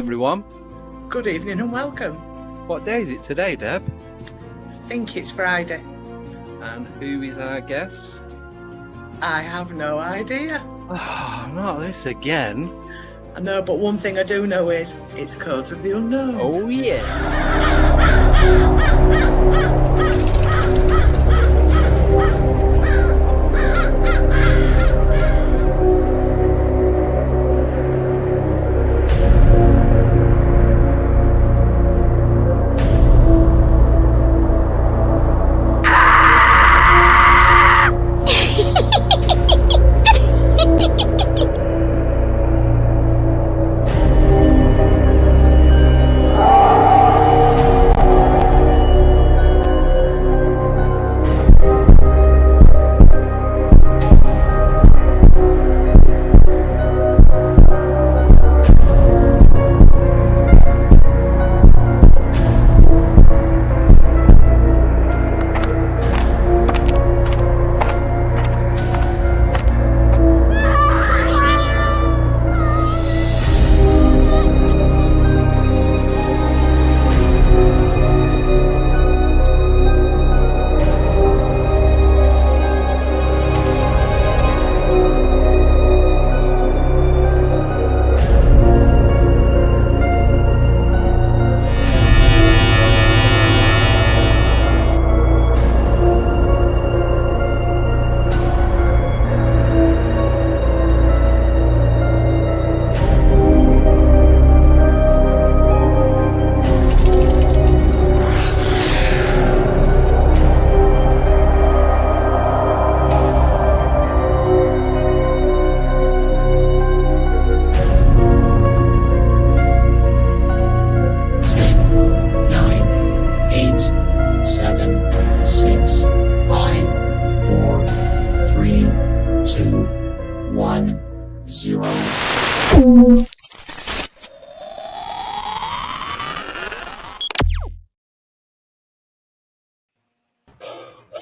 everyone. Good evening and welcome. What day is it today, Deb? I think it's Friday. And who is our guest? I have no idea. Oh, not this again. I know, but one thing I do know is it's Codes of the Unknown. Oh, yeah.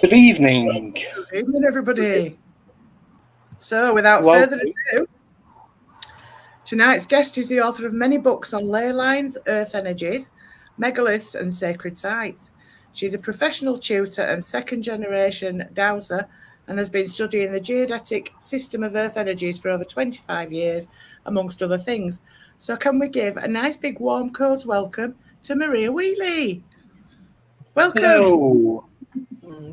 Good evening. Good evening, everybody. So, without further ado, tonight's guest is the author of many books on ley lines, earth energies, megaliths, and sacred sites. She's a professional tutor and second-generation dowser and has been studying the geodetic system of earth energies for over 25 years, amongst other things. So can we give a nice big warm codes welcome to Maria Wheatley? Welcome. Hello.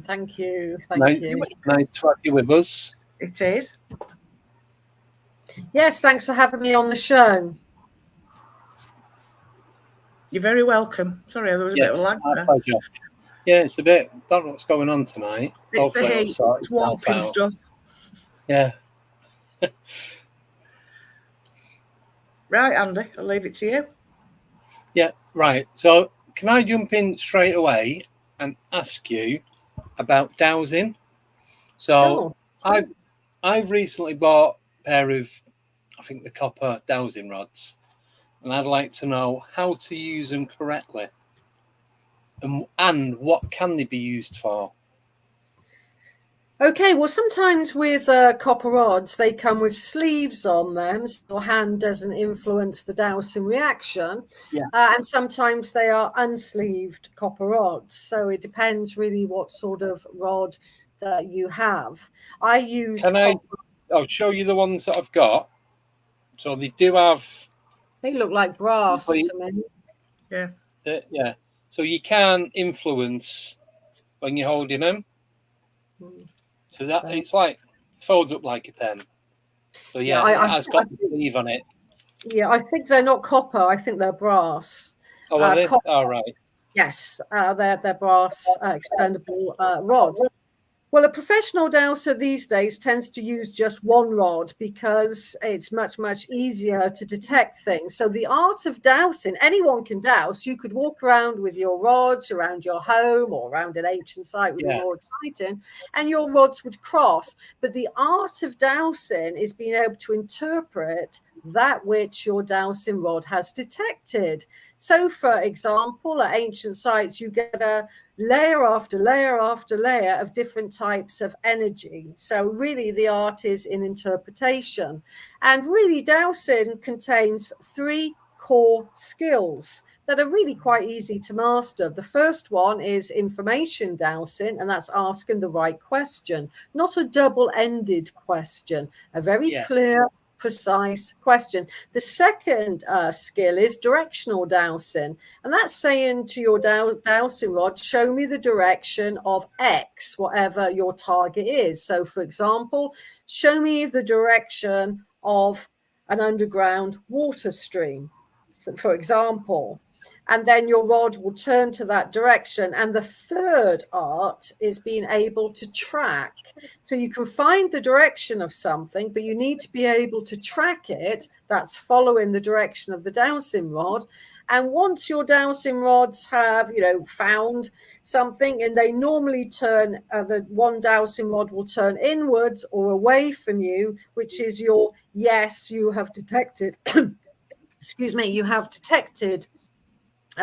Thank you. Thank you. Nice to have you with us. It is. Yes, thanks for having me on the show. You're very welcome. Sorry, there was a bit of lag there. Pleasure. Yeah, it's a bit. Don't know what's going on tonight. It's the heat. It's warping stuff. Yeah. Right, Andy, I'll leave it to you. Yeah, right. So can I jump in straight away and ask you about dowsing? So Sure. I've recently bought a pair of, I think, the copper dowsing rods, and I'd like to know how to use them correctly and what can they be used for. Okay, well, sometimes with copper rods, they come with sleeves on them, so your hand doesn't influence the dowsing reaction. Yeah. And sometimes they are unsleeved copper rods. So it depends really what sort of rod that you have. I use I'll show you the ones that I've got. So they do have... They look like brass to me. Yeah. Yeah. So you can influence when you're holding them. So that it's like folds up like a pen. So yeah, it has got the sleeve on it. Yeah, I think they're not copper. I think they're brass. Oh, are they? All right. Yes, they're brass expandable rod. Well, a professional dowser these days tends to use just one rod because it's much, much easier to detect things. So the art of dowsing, anyone can dowse. You could walk around with your rods around your home or around an ancient site with more exciting, and your rods would cross. But the art of dowsing is being able to interpret that which your dowsing rod has detected. So, for example, at ancient sites, you get a layer after layer after layer of different types of energy. So really the art is in interpretation. And really dowsing contains three core skills that are really quite easy to master. The first one is information dowsing, and that's asking the right question, not a double-ended question, a very clear, precise question. The second skill is directional dowsing, and that's saying to your dowsing rod, show me the direction of X, whatever your target is. So, for example, show me the direction of an underground water stream, for example. And then your rod will turn to that direction. And the third art is being able to track. So you can find the direction of something, but you need to be able to track it. That's following the direction of the dowsing rod. And once your dowsing rods have, found something, and they normally turn, the one dowsing rod will turn inwards or away from you, which is your yes, you have detected. Excuse me, you have detected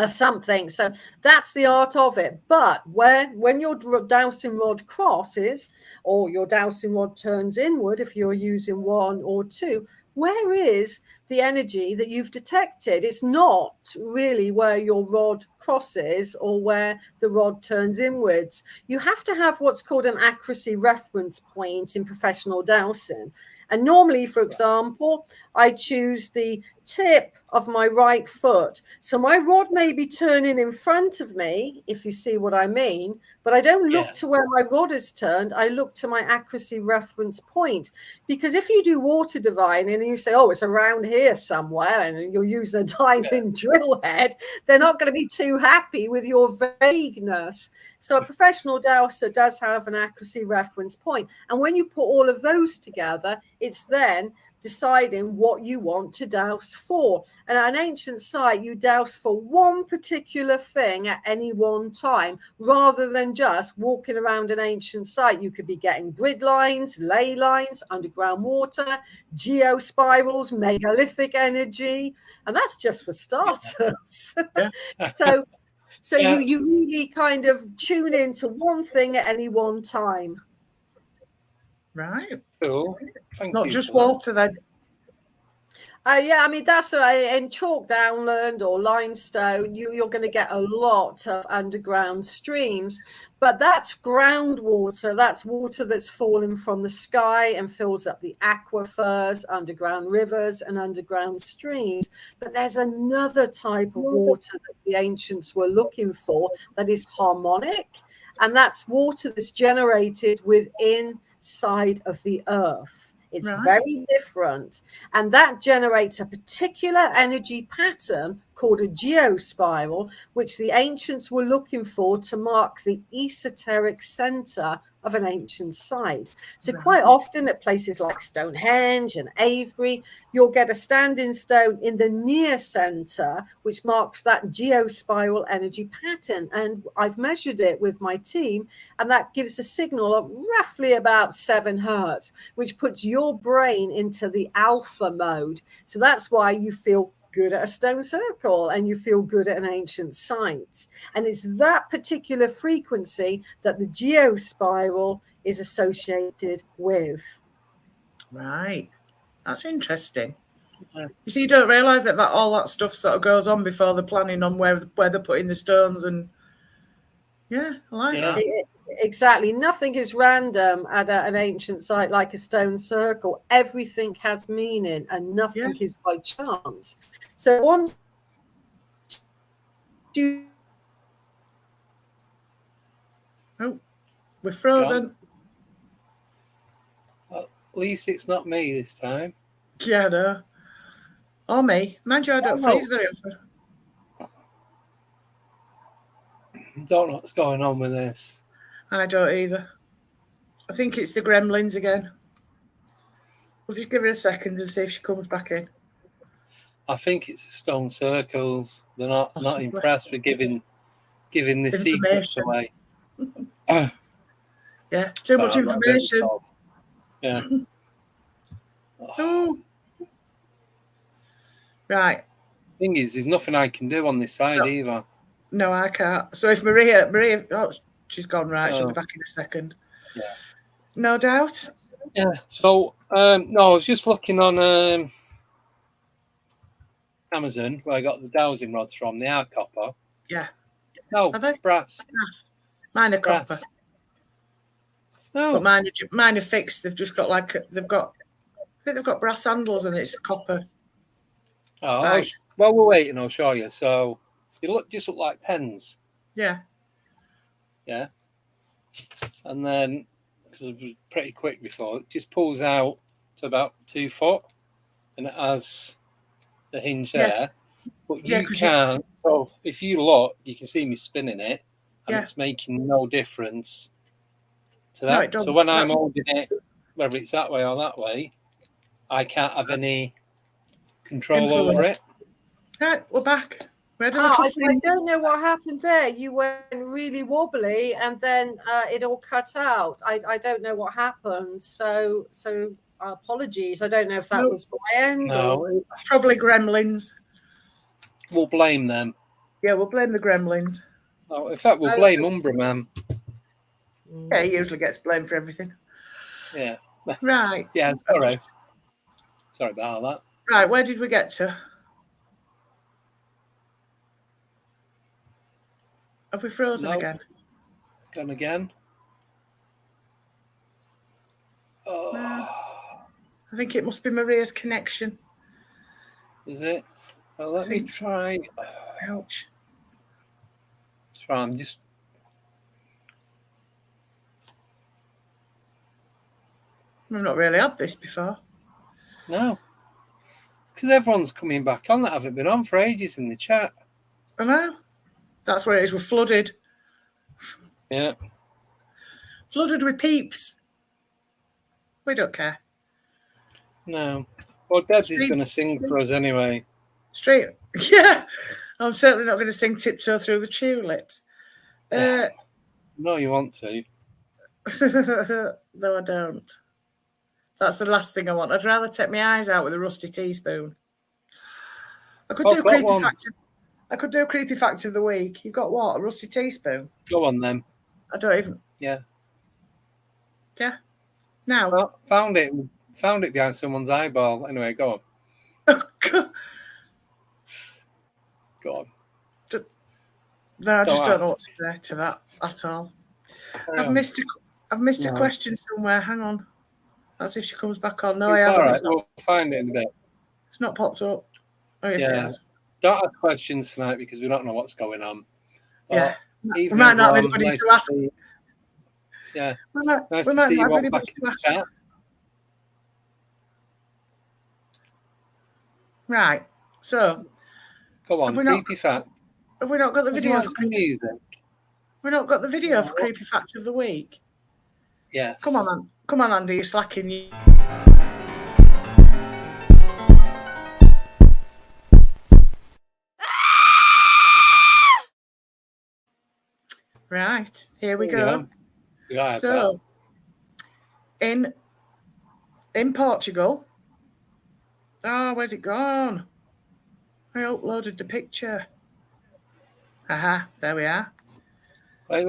something. So that's the art of it. But when your dowsing rod crosses, or your dowsing rod turns inward, if you're using 1 or 2, where is the energy that you've detected? It's not really where your rod crosses or where the rod turns inwards. You have to have what's called an accuracy reference point in professional dowsing. And normally, for example, I choose the tip of my right foot. So my rod may be turning in front of me, if you see what I mean, but I don't look to where my rod is turned. I look to my accuracy reference point. Because if you do water divining and you say, oh, it's around here somewhere, and you're using a diamond drill head, they're not going to be too happy with your vagueness. So a professional dowser does have an accuracy reference point. And when you put all of those together, it's then deciding what you want to douse for. And at an ancient site, you douse for one particular thing at any one time, rather than just walking around an ancient site. You could be getting grid lines, ley lines, underground water, geospirals, megalithic energy, and that's just for starters. So you really kind of tune into one thing at any one time. Right. Cool. Not just water then. I mean, that's in chalk downland or limestone, you're going to get a lot of underground streams, but that's groundwater. That's water that's fallen from the sky and fills up the aquifers, underground rivers, and underground streams. But there's another type of water that the ancients were looking for that is harmonic, and that's water that's generated within inside of the earth. It's very different. And that generates a particular energy pattern called a geospiral, which the ancients were looking for to mark the esoteric center of an ancient site. So quite often at places like Stonehenge and Avebury, you'll get a standing stone in the near center, which marks that geospiral energy pattern. And I've measured it with my team, and that gives a signal of roughly about 7 hertz, which puts your brain into the alpha mode. So that's why you feel good at a stone circle and you feel good at an ancient site. And it's that particular frequency that the geospiral is associated with. Right. That's interesting. You see, you don't realise that all that stuff sort of goes on before they're planning on where they're putting the stones. And I like that. Exactly. Nothing is random at an ancient site like a stone circle. Everything has meaning and nothing is by chance. So once you... Oh, we're frozen. Well, at least it's not me this time. Yeah, no. Or me. Mind you, I don't freeze very often. Don't know what's going on with this. I don't either. I think it's the gremlins again. We'll just give her a second and see if she comes back in. I think it's stone circles. They're not impressed with giving the secrets away. Yeah, too much information. Yeah. Oh. Right. Thing is, there's nothing I can do on this side either. No, I can't. So if Maria, she's gone, right? She'll be back in a second. Yeah. No doubt. Yeah. So, no, I was just looking on Amazon, where I got the dowsing rods from, they are copper. Yeah. No, are they? brass. Mine are copper. No. But mine are fixed. They've just got I think they've got brass handles and it's copper. Spikes. Well, we're waiting. I'll show you. So they just look like pens. Yeah. Yeah. And then, because it was pretty quick before, it just pulls out to about 2 foot, and it has the hinge there. But you can. So if you look, you can see me spinning it, and it's making no difference to that. So when I'm holding it, whether it's that way or that way, I can't have any control over it. Right, we're back. I don't know what happened there. You went really wobbly, and then it all cut out. I don't know what happened. So apologies. I don't know if that was my end. No, probably gremlins. We'll blame them. Yeah, we'll blame the gremlins. Oh, in fact, we'll blame Umbra Man. Yeah, he usually gets blamed for everything. Yeah. Right. Yeah, sorry about that. Right, where did we get to? Have we frozen again? Gone again. Oh. I think it must be Maria's connection. Is it? Well, let me try. Ouch. Try. I'm just. I've not really had this before. No. It's because everyone's coming back on that haven't been on for ages in the chat. I know. That's where it is. We're flooded. Yeah. Flooded with peeps. We don't care. No. Well, Desi's going to sing for us anyway. Straight. Yeah. I'm certainly not going to sing Tiptoe Through the Tulips. No, you want to. No, I don't. That's the last thing I want. I'd rather take my eyes out with a rusty teaspoon. I could do a creepy fact. I could do a creepy fact of the week. You've got what? A rusty teaspoon? Go on then. I don't even. Yeah. Yeah. Now. Well, found it behind someone's eyeball. Anyway, go on. Go on. No, I just don't know what to say to that at all. I've missed a question somewhere. Hang on. That's if she comes back on. No, I haven't. All right. We'll find it in a bit. It's not popped up. Oh, yes, it has. Don't ask questions tonight because we don't know what's going on. Yeah. We might not have anybody to ask. Yeah. We might not have anybody to ask. Chat. Right. So. Go on, creepy fact. Have we not got the video for music? We've not got the video for creepy fact of the week. Yes. Come on, Andy, you're slacking. Right, here we go. Yeah, so, in Portugal. Oh, where's it gone? I uploaded the picture. Aha, there we are. Wait.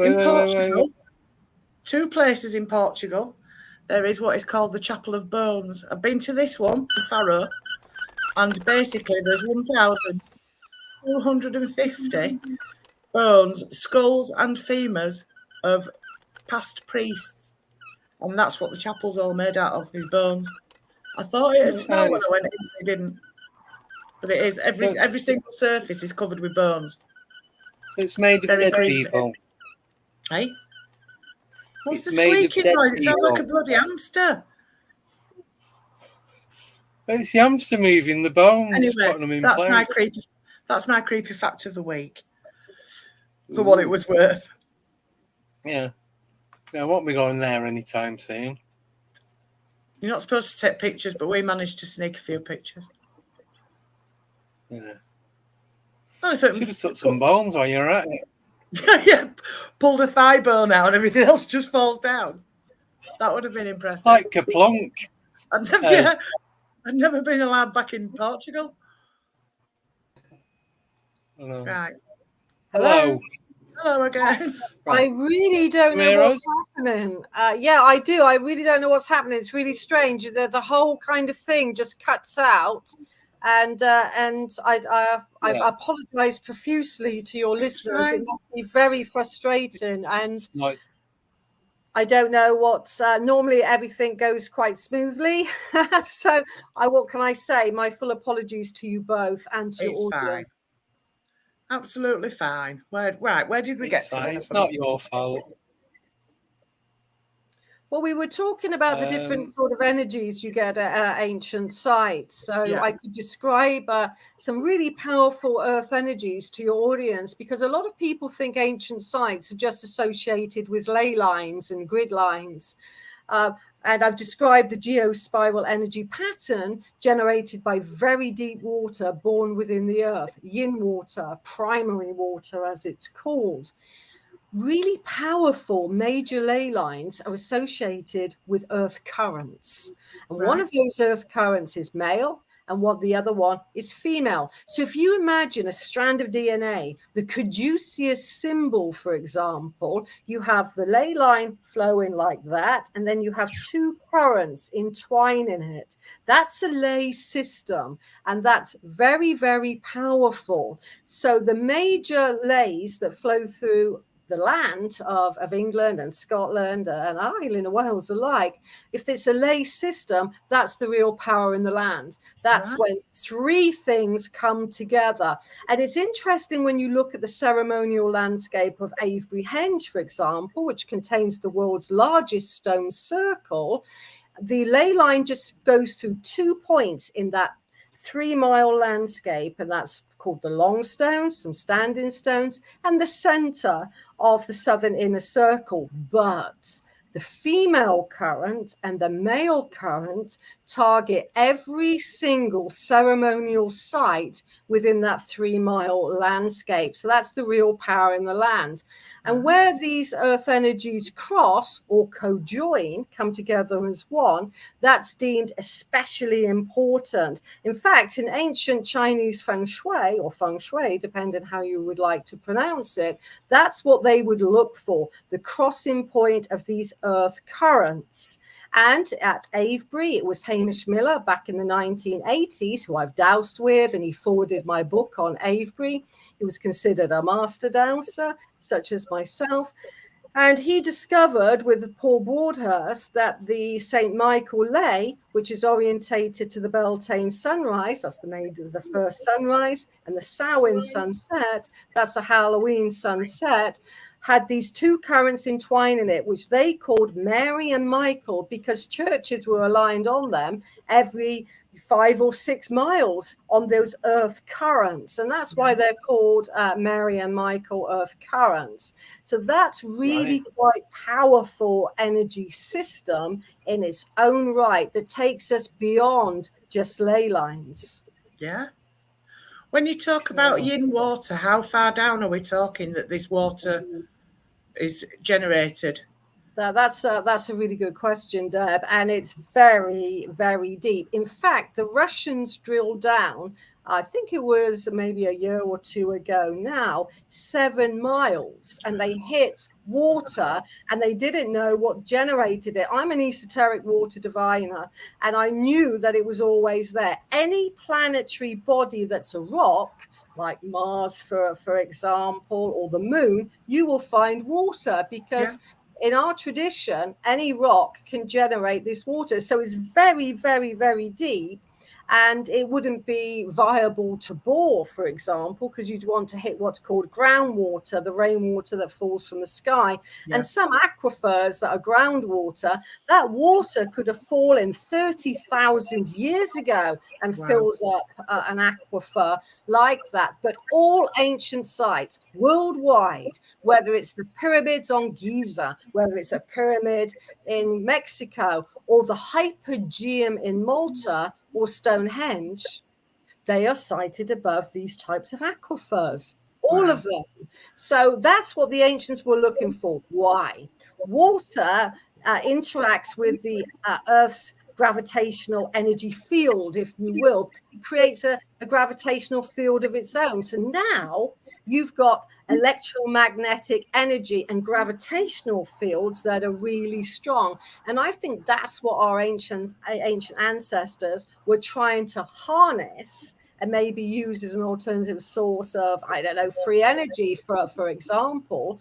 2 places in Portugal, there is what is called the Chapel of Bones. I've been to this one, in Faro, and basically there's 1,250 bones, skulls and femurs of past priests. And that's what the chapel's all made out of, is bones. I thought it was snow when I went in, it didn't. But it is. Every single surface is covered with bones. It's made of dead people. Hey? What's the squeaking noise? It sounds like a bloody hamster. It's the hamster moving the bones, anyway, putting them in place. That's my creepy fact of the week. For what it was worth. Yeah. I won't be going there anytime soon. You're not supposed to take pictures, but we managed to sneak a few pictures. Yeah. Well, should have took some bones while you're at it. Yeah, pulled a thigh bone out and everything else just falls down. That would have been impressive. Like Kaplunk. I'd never been allowed back in Portugal. Hello. Right. Hello. Hello again. Right. I really don't know what's happening. Yeah, I do. I really don't know what's happening. It's really strange. The whole kind of thing just cuts out. And I apologize profusely to your listeners. It must be very frustrating, and I don't know what. Normally, everything goes quite smoothly. So, what can I say? My full apologies to you both and to your audience. Fine. Absolutely fine. Where did we get to? It's not your fault. Well, we were talking about the different sort of energies you get at ancient sites. So I could describe some really powerful earth energies to your audience, because a lot of people think ancient sites are just associated with ley lines and grid lines. And I've described the geospiral energy pattern generated by very deep water born within the earth, yin water, primary water as it's called. Really powerful major ley lines are associated with earth currents. And one of those earth currents is male, and the other one is female. So if you imagine a strand of DNA, the caduceus symbol, for example, you have the ley line flowing like that, and then you have two currents entwining it. That's a ley system, and that's very, very powerful. So the major leys that flow through the land of England and Scotland and Ireland and Wales alike, if it's a ley system, that's the real power in the land. That's when three things come together. And it's interesting when you look at the ceremonial landscape of Avebury Henge, for example, which contains the world's largest stone circle. The ley line just goes through 2 points in that 3-mile landscape, and that's called the long stones, some standing stones, and the center of the southern inner circle. But the female current and the male current target every single ceremonial site within that 3-mile landscape. So that's the real power in the land. And where these earth energies cross or co-join, come together as one, that's deemed especially important. In fact, in ancient Chinese feng shui, or feng shui, depending how you would like to pronounce it, that's what they would look for, the crossing point of these earth currents. And at Avebury, it was Hamish Miller back in the 1980s, who I've dowsed with, and he forwarded my book on Avebury. He was considered a master dowser, such as myself. And he discovered with Paul Broadhurst that the St. Michael ley, which is orientated to the Beltane sunrise, that's the first sunrise, and the Samhain sunset, that's the Halloween sunset, had these two currents entwined in it, which they called Mary and Michael, because churches were aligned on them every 5 or 6 miles on those earth currents. And that's why they're called Mary and Michael earth currents. So that's really quite powerful energy system in its own right that takes us beyond just ley lines. Yeah. When you talk about yin water, how far down are we talking that this water is generated? That's a really good question, Deb, and it's very, very deep. In fact, the Russians drilled down, I think it was maybe a year or two ago now, 7 miles, and they hit water, and they didn't know what generated it. I'm an esoteric water diviner, and I knew that it was always there. Any planetary body that's a rock, like Mars, for example, or the moon, you will find water, because in our tradition, any rock can generate this water. So it's very, very, very deep. And it wouldn't be viable to bore, for example, because you'd want to hit what's called groundwater, the rainwater that falls from the sky. Yeah. And some aquifers that are groundwater, that water could have fallen 30,000 years ago and fills up an aquifer like that. But all ancient sites worldwide, whether it's the pyramids on Giza, whether it's a pyramid in Mexico, or the Hypogeum in Malta, or Stonehenge, they are sited above these types of aquifers, all of them. So that's what the ancients were looking for. Why? Water interacts with the Earth's gravitational energy field, if you will. It creates a gravitational field of its own. So now you've got electromagnetic energy and gravitational fields that are really strong. And I think that's what our ancient ancestors were trying to harness and maybe use as an alternative source of, I don't know, free energy, for example.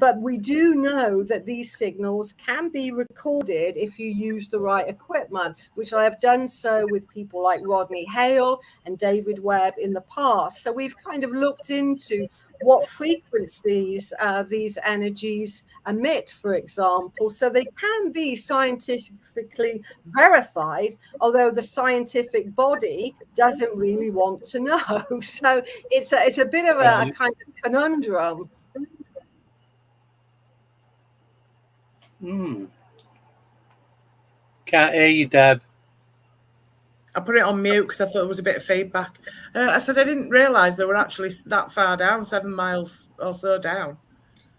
But we do know that these signals can be recorded if you use the right equipment, which I have done so with people like Rodney Hale and David Webb in the past. So we've kind of looked into what frequencies these energies emit, for example, so they can be scientifically verified, although the scientific body doesn't really want to know. So it's a bit of a kind of conundrum. Can't hear you, Deb. I put it on mute because I thought there was a bit of feedback. I said I didn't realise they were actually that far down, 7 miles or so down.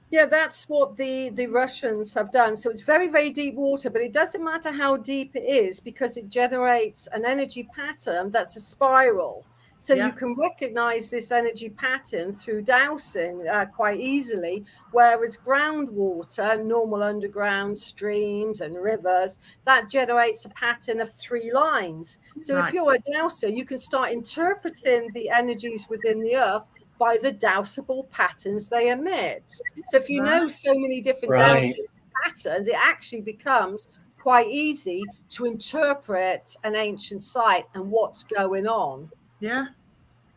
Yeah, that's what the Russians have done. So it's very, very deep water, but it doesn't matter how deep it is because it generates an energy pattern that's a spiral. So you can recognize this energy pattern through dowsing quite easily, whereas groundwater, normal underground streams and rivers, that generates a pattern of 3 lines. So if you're a dowser, you can start interpreting the energies within the earth by the dowsable patterns they emit. So if you know so many different dowsing patterns, it actually becomes quite easy to interpret an ancient site and what's going on. Yeah.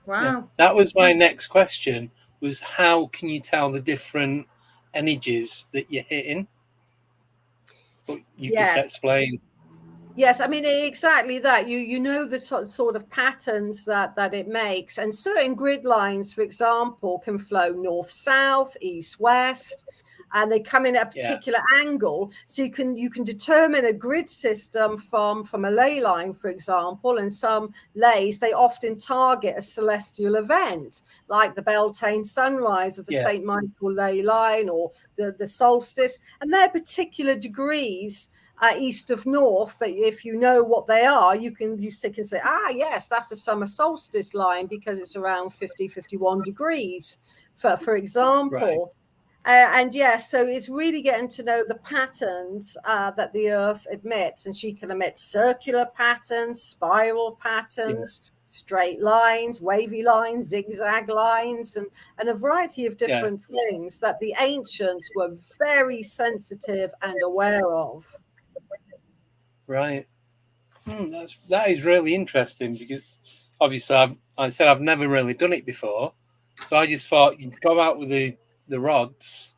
Wow. Yeah. That was my next question, was how can you tell the different energies that you're hitting? But you just explained. Yes, I mean, exactly that. You know the sort of patterns that it makes. And certain grid lines, for example, can flow north-south, east-west, and they come in at a particular angle. So you can determine a grid system from a ley line, for example. And some leys, they often target a celestial event, like the Beltane sunrise of the St. Michael ley line or the solstice. And their particular degrees east of north, that if you know what they are, you can say, yes, that's the summer solstice line because it's around 51 degrees, for example. And so it's really getting to know the patterns that the earth emits, and she can emit circular patterns, spiral patterns, straight lines, wavy lines, zigzag lines, and a variety of different things that the ancients were very sensitive and aware of. Right. That is really interesting because obviously I've never really done it before. So I just thought you'd go out with the rods,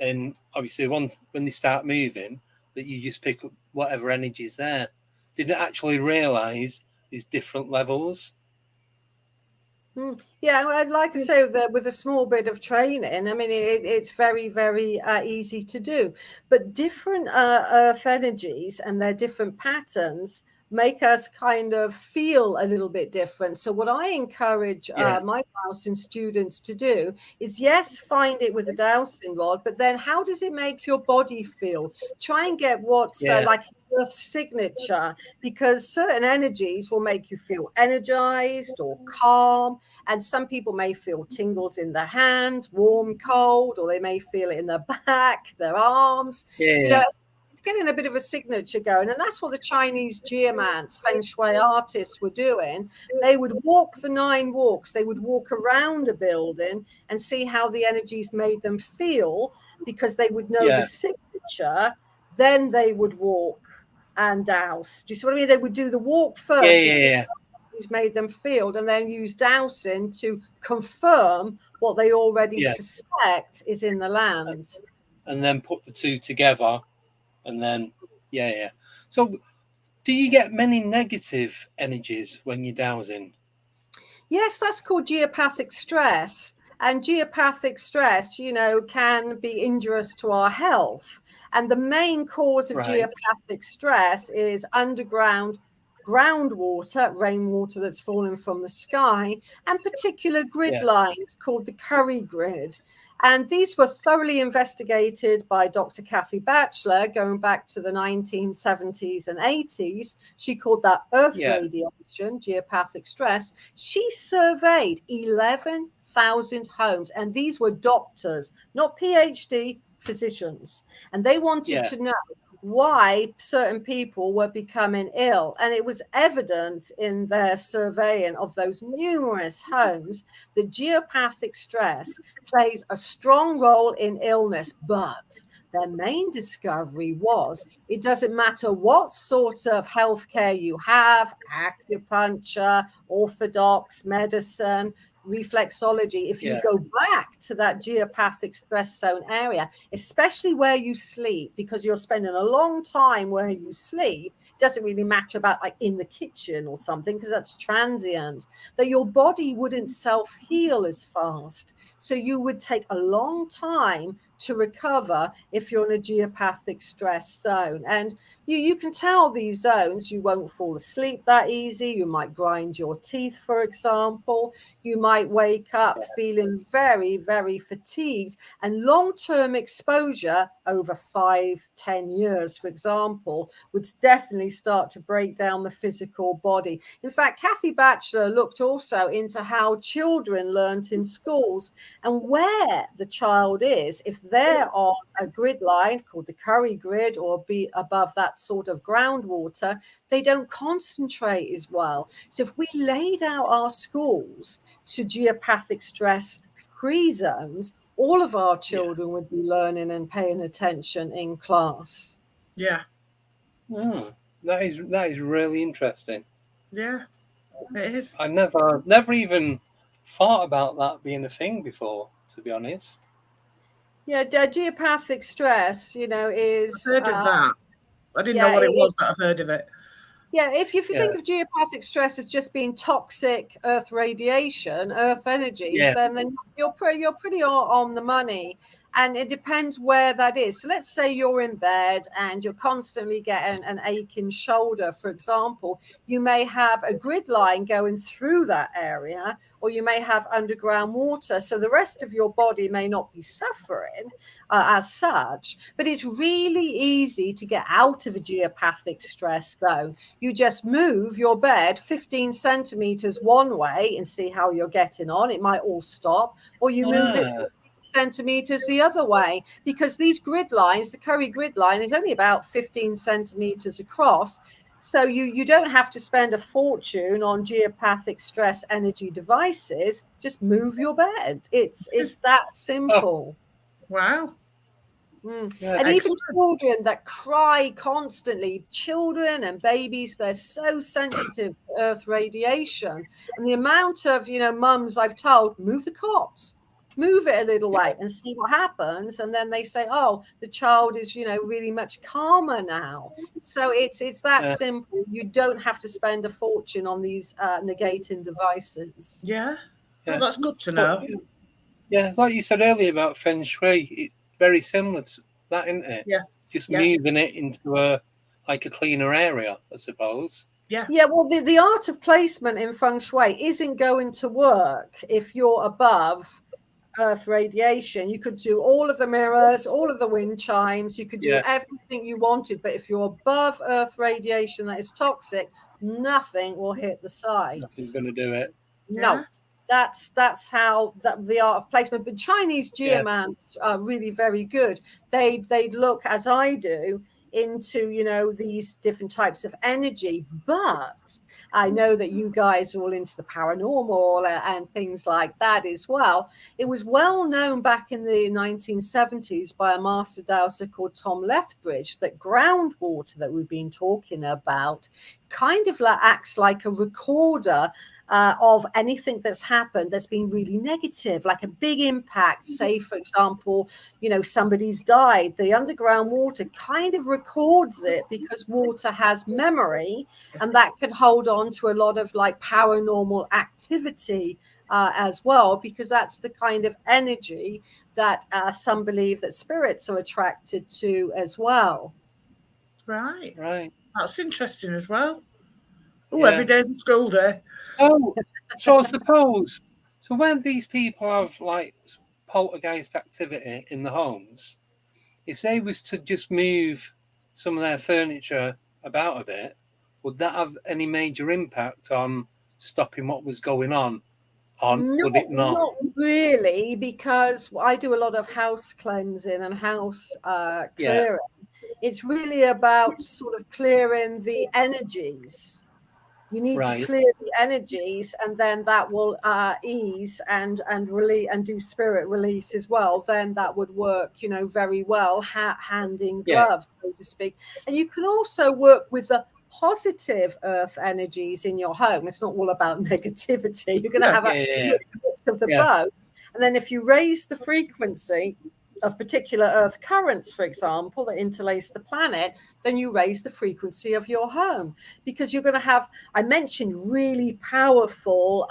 and obviously when they start moving, that you just pick up whatever energy is there. Didn't actually realise these different levels. Yeah, I'd like to say that with a small bit of training, I mean, it's very, very easy to do. But different earth energies and their different patterns make us kind of feel a little bit different. So what I encourage my dowsing students to do is, find it with a dowsing rod, but then how does it make your body feel? Try and get what's like earth signature, because certain energies will make you feel energized or calm. And some people may feel tingles in their hands, warm, cold, or they may feel it in their back, their arms. You know, it's getting a bit of a signature going. And that's what the Chinese geomants, feng shui artists were doing. They would walk the 9 walks. They would walk around a building and see how the energies made them feel, because they would know the signature. Then they would walk and douse. Do you see what I mean? They would do the walk first. Made them feel, and then use dowsing to confirm what they already suspect is in the land. And then put the two together. And then, So, do you get many negative energies when you're dowsing? Yes, that's called geopathic stress. And geopathic stress, can be injurious to our health. And the main cause of geopathic stress is underground groundwater, rainwater that's fallen from the sky, and particular grid lines called the Curry grid. And these were thoroughly investigated by Dr. Kathy Batchelor going back to the 1970s and 80s. She called that earth radiation, geopathic stress. She surveyed 11 1,000 homes. And these were doctors, not PhD physicians. And they wanted to know why certain people were becoming ill. And it was evident in their surveying of those numerous homes that geopathic stress plays a strong role in illness. But their main discovery was it doesn't matter what sort of healthcare you have, acupuncture, orthodox medicine, reflexology, if you go back to that geopathic stress zone area, especially where you sleep, because you're spending a long time where you sleep, it doesn't really matter about like in the kitchen or something, because that's transient, that your body wouldn't self-heal as fast. So you would take a long time to recover if you're in a geopathic stress zone. And you can tell these zones, you won't fall asleep that easy. You might grind your teeth, for example. You might wake up feeling very, very fatigued. And long-term exposure over 5-10 years, for example, would definitely start to break down the physical body. In fact, Kathy Batchelor looked also into how children learnt in schools and where the child is. If they're on a grid line called the Curry grid or be above that sort of groundwater, they don't concentrate as well. So if we laid out our schools to geopathic stress free zones, all of our children would be learning and paying attention in class. Yeah. That is really interesting. Yeah, it is. I never even thought about that being a thing before, to be honest. Yeah, geopathic stress, is... I've heard of that. I didn't know what it was, but I've heard of it. Yeah, if you think of geopathic stress as just being toxic Earth radiation, Earth energies, then you're pretty on the money. And it depends where that is. So let's say you're in bed and you're constantly getting an aching shoulder, for example. You may have a grid line going through that area, or you may have underground water. So the rest of your body may not be suffering as such, but it's really easy to get out of a geopathic stress zone. You just move your bed 15 centimeters one way and see how you're getting on. It might all stop, or you move it 15 centimeters the other way, because these grid lines, the Curry grid line is only about 15 centimeters across. So you don't have to spend a fortune on geopathic stress energy devices. Just move your bed. It's that simple. Oh, wow. Yeah, and even children that cry constantly, children and babies, they're so sensitive to Earth radiation. And the amount of, mums I've told, move the cots, move it a little way and see what happens. And then they say, oh, the child is, really much calmer now. So it's that simple. You don't have to spend a fortune on these negating devices. Yeah. Well, that's good to know. Yeah, like you said earlier about Feng Shui, it's very similar to that, isn't it? Yeah. Just moving it into a cleaner area, I suppose. Yeah. Yeah, well, the art of placement in Feng Shui isn't going to work if you're above Earth radiation. You could do all of the mirrors, all of the wind chimes, you could do everything you wanted, but if you're above Earth radiation that is toxic, nothing will hit the site. Nothing's going to do it. No. Yeah. That's how the art of placement. But Chinese geomants are really very good. They look, as I do, into these different types of energy. But I know that you guys are all into the paranormal and things like that as well. It was well known back in the 1970s by a master dowser called Tom Lethbridge that groundwater that we've been talking about kind of acts like a recorder of anything that's happened that's been really negative, like a big impact. Say, for example, somebody's died. The underground water kind of records it because water has memory, and that can hold on to a lot of like paranormal activity as well, because that's the kind of energy that some believe that spirits are attracted to as well. Right. That's interesting as well. Oh, every day's a school day. So I suppose, when these people have like poltergeist activity in the homes, if they was to just move some of their furniture about a bit, would that have any major impact on stopping what was going on would it not? Not really, because I do a lot of house cleansing and house clearing. It's really about sort of clearing the energies. You need to clear the energies, and then that will ease and release and do spirit release as well. Then that would work, very well, hand in glove, so to speak. And you can also work with the positive earth energies in your home. It's not all about negativity. You're going to have a mix of the both. And then if you raise the frequency of particular earth currents, for example, that interlace the planet, then you raise the frequency of your home, because you're going to have, I mentioned, really powerful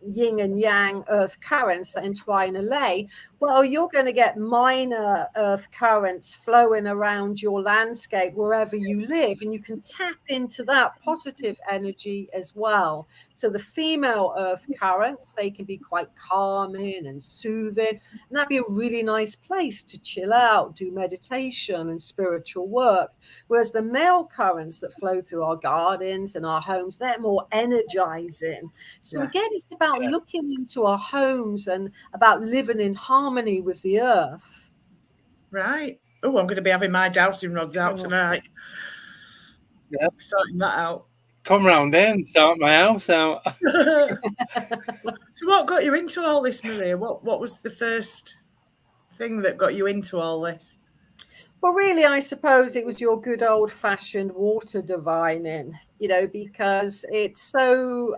yin and yang earth currents that entwine a lay. Well, you're going to get minor earth currents flowing around your landscape wherever you live, and you can tap into that positive energy as well. So the female earth currents, they can be quite calming and soothing, and that'd be a really nice place to chill out, do meditation and spiritual work. Whereas the male currents that flow through our gardens and our homes, they're more energizing. So again, it's about looking into our homes and about living in harmony with the earth. Right. Oh, I'm going to be having my dowsing rods out tonight. Yeah. Sorting that out. Come round there and sort my house out. So what got you into all this, Maria? What was the first thing that got you into all this? Well, really, I suppose it was your good old-fashioned water divining, because it's so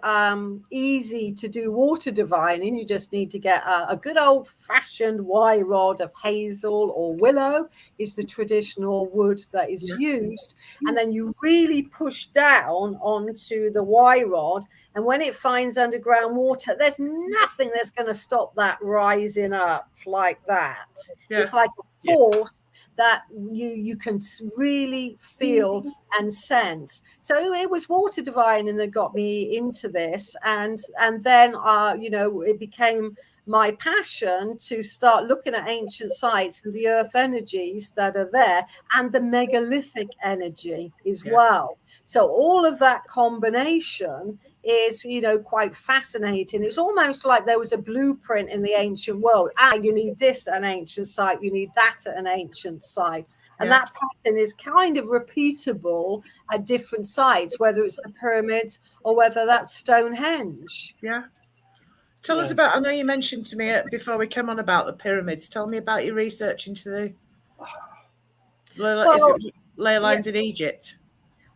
easy to do water divining. You just need to get a good old-fashioned Y rod of hazel or willow is the traditional wood that is used. And then you really push down onto the Y rod. And when it finds underground water, there's nothing that's going to stop that rising up like that. Yeah. It's like a force that you can really feel and sense. So it was water divining that got me into this, and then it became my passion to start looking at ancient sites and the earth energies that are there, and the megalithic energy as well. So all of that combination is, quite fascinating. It's almost like there was a blueprint in the ancient world. You need this at an ancient site, you need that at an ancient site. And that pattern is kind of repeatable at different sites, whether it's the pyramids or whether that's Stonehenge. Yeah. Tell us about, I know you mentioned to me before we came on about the pyramids. Tell me about your research into the ley lines in Egypt.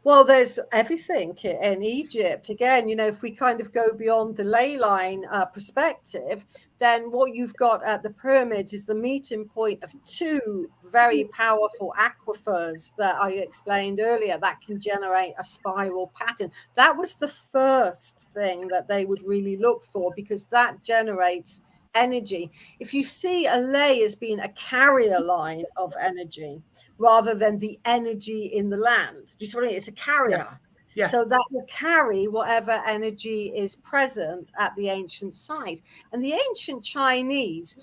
Well, there's everything in Egypt. Again, if we kind of go beyond the ley line perspective, then what you've got at the pyramids is the meeting point of two very powerful aquifers that I explained earlier that can generate a spiral pattern. That was the first thing that they would really look for, because that generates energy. If you see a ley as being a carrier line of energy rather than the energy in the land, do you see what I mean? It's a carrier. Yeah. So that will carry whatever energy is present at the ancient site. And the ancient Chinese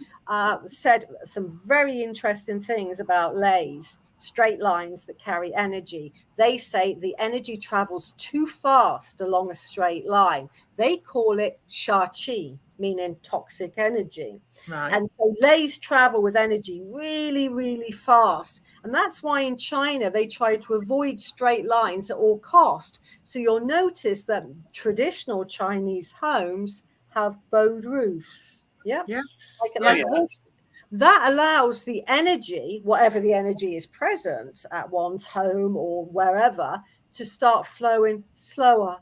said some very interesting things about leys, straight lines that carry energy. They say the energy travels too fast along a straight line. They call it sha-qi, meaning toxic energy. Right. And so leys travel with energy really, really fast. And that's why in China, they try to avoid straight lines at all cost. So you'll notice that traditional Chinese homes have bowed roofs. Yeah. Yes. That allows the energy, whatever the energy is present at one's home or wherever, to start flowing slower.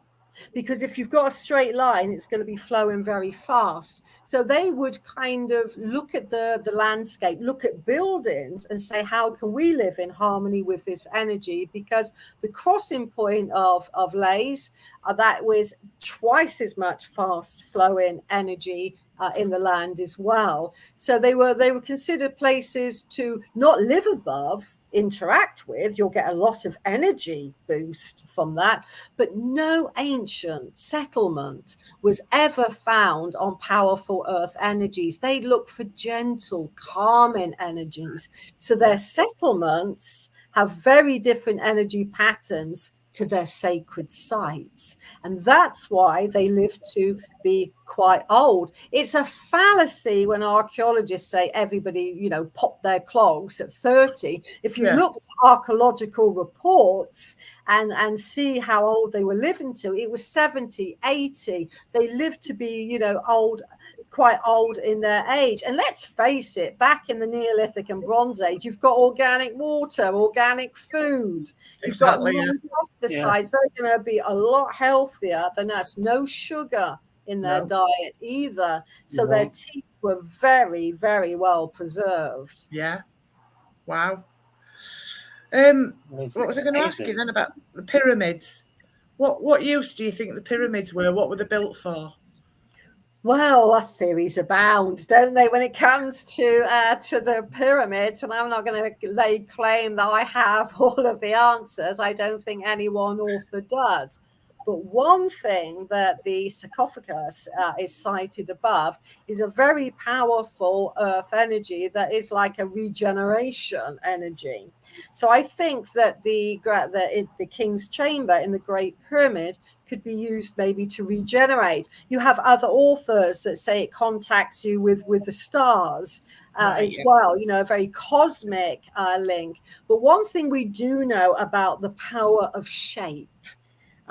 Because if you've got a straight line, it's going to be flowing very fast. So they would kind of look at the landscape, look at buildings and say, how can we live in harmony with this energy? Because the crossing point of leys, that was twice as much fast flowing energy in the land as well. So they were considered places to not live above, interact with. You'll get a lot of energy boost from that, but no ancient settlement was ever found on powerful earth energies. They look for gentle, calming energies. So their settlements have very different energy patterns to their sacred sites. And that's why they live to be quite old. It's a fallacy when archaeologists say everybody, popped their clogs at 30. If you look at archaeological reports and see how old they were living to, it was 70, 80. They lived to be, old, quite old in their age. And let's face it, back in the Neolithic and Bronze Age, you've got organic water, organic food, you've got no pesticides. They're going to be a lot healthier than us. No sugar in their diet either. So their teeth were very, very well preserved. Yeah. Wow. What was I going to ask you then about the pyramids? What use do you think the pyramids were? What were they built for? Well, theories abound, don't they, when it comes to the pyramids? And I'm not going to lay claim that I have all of the answers. I don't think any one author does. But one thing that the sarcophagus is cited above is a very powerful earth energy that is like a regeneration energy. So I think that the king's chamber in the Great Pyramid could be used maybe to regenerate. You have other authors that say it contacts you with the stars as well, a very cosmic link. But one thing we do know about the power of shape,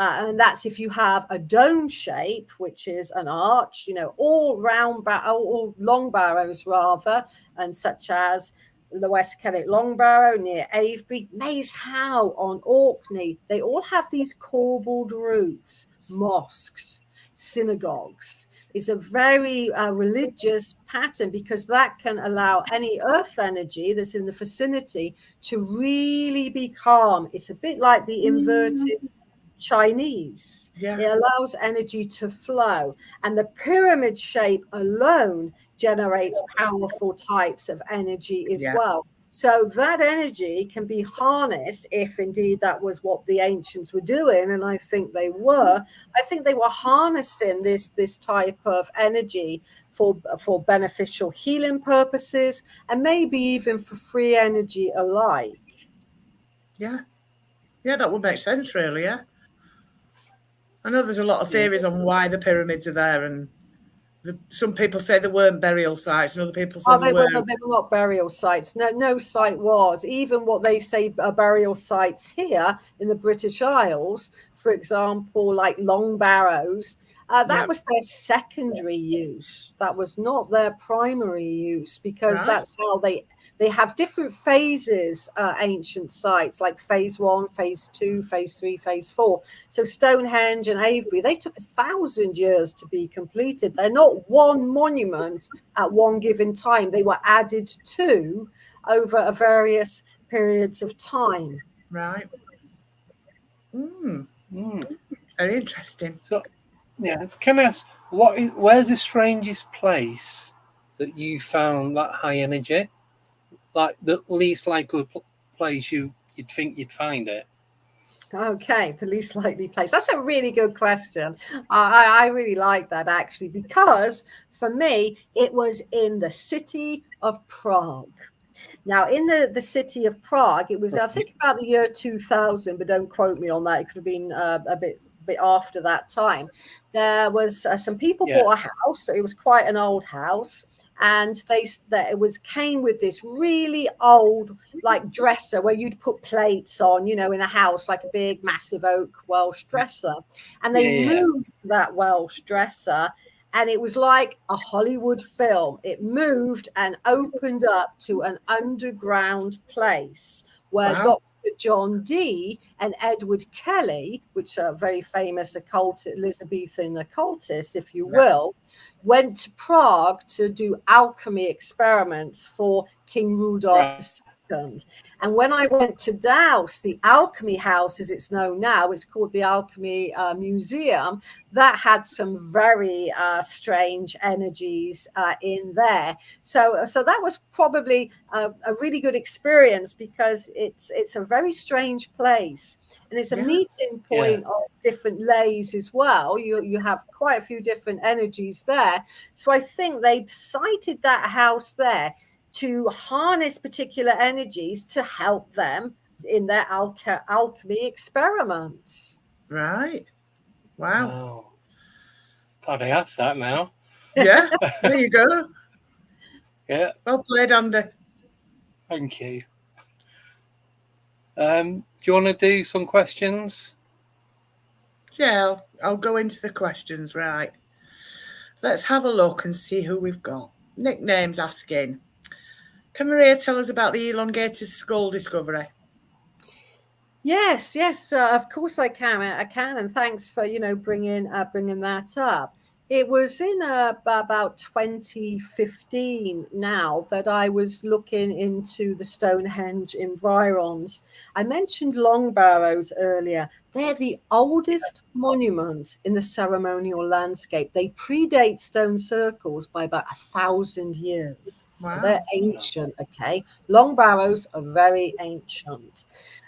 and that's if you have a dome shape, which is an arch, all long barrows rather, and such as the West Kennet Long Barrow near Avebury, Maze Howe on Orkney. They all have these corbelled roofs, mosques, synagogues. It's a very religious pattern because that can allow any earth energy that's in the vicinity to really be calm. It's a bit like the inverted Chinese. It allows energy to flow, and the pyramid shape alone generates powerful types of energy as well. So that energy can be harnessed, if indeed that was what the ancients were doing, and I think they were. I think they were harnessing this type of energy for beneficial healing purposes, and maybe even for free energy alike. Yeah, that would make sense, really. I know there's a lot of theories on why the pyramids are there, and some people say they weren't burial sites, and other people say they were not burial sites. No site was. Even what they say are burial sites here in the British Isles, for example, like Long Barrows, that was their secondary use. That was not their primary use, because that's how they have different phases, ancient sites, like phase 1, phase 2, phase 3, phase 4. So Stonehenge and Avebury, they took 1,000 years to be completed. They're not one monument at one given time. They were added to over various periods of time. Right. Very interesting. So, can I ask, where's the strangest place that you found that high energy? Like the least likely place you'd think you'd find it? Okay, the least likely place. That's a really good question. I really like that, actually, because for me, it was in the city of Prague. Now, in the city of Prague, it was, I think, about the year 2000, but don't quote me on that. It could have been a bit after that time. There was some people bought a house. It was quite an old house. And came with this really old, like, dresser where you'd put plates on, in a house, like a big, massive oak Welsh dresser. And they moved that Welsh dresser, and it was like a Hollywood film. It moved and opened up to an underground place where Dr. John Dee and Edward Kelly, which are very famous Elizabethan occultists, if you will, went to Prague to do alchemy experiments for King Rudolph II. And when I went to Douse, the alchemy house, as it's known now, it's called the Alchemy Museum, that had some very strange energies in there. So that was probably a really good experience, because it's a very strange place. And it's a meeting point of different lays as well. You have quite a few different energies there. So I think they sited that house there to harness particular energies to help them in their alchemy experiments. Right. Wow. God, I asked that now. Yeah, there you go. Yeah. Well played, Andy. Thank you. Do you want to do some questions? Yeah, I'll go into the questions, right. Let's have a look and see who we've got. Nicknames asking, can Maria tell us about the elongated skull discovery? Yes, of course I can. And thanks for bringing that up. It was in about 2015 now that I was looking into the Stonehenge environs. I mentioned long barrows earlier. They're the oldest monument in the ceremonial landscape. They predate stone circles by about 1,000 years. Wow. So they're ancient, okay? Long barrows are very ancient.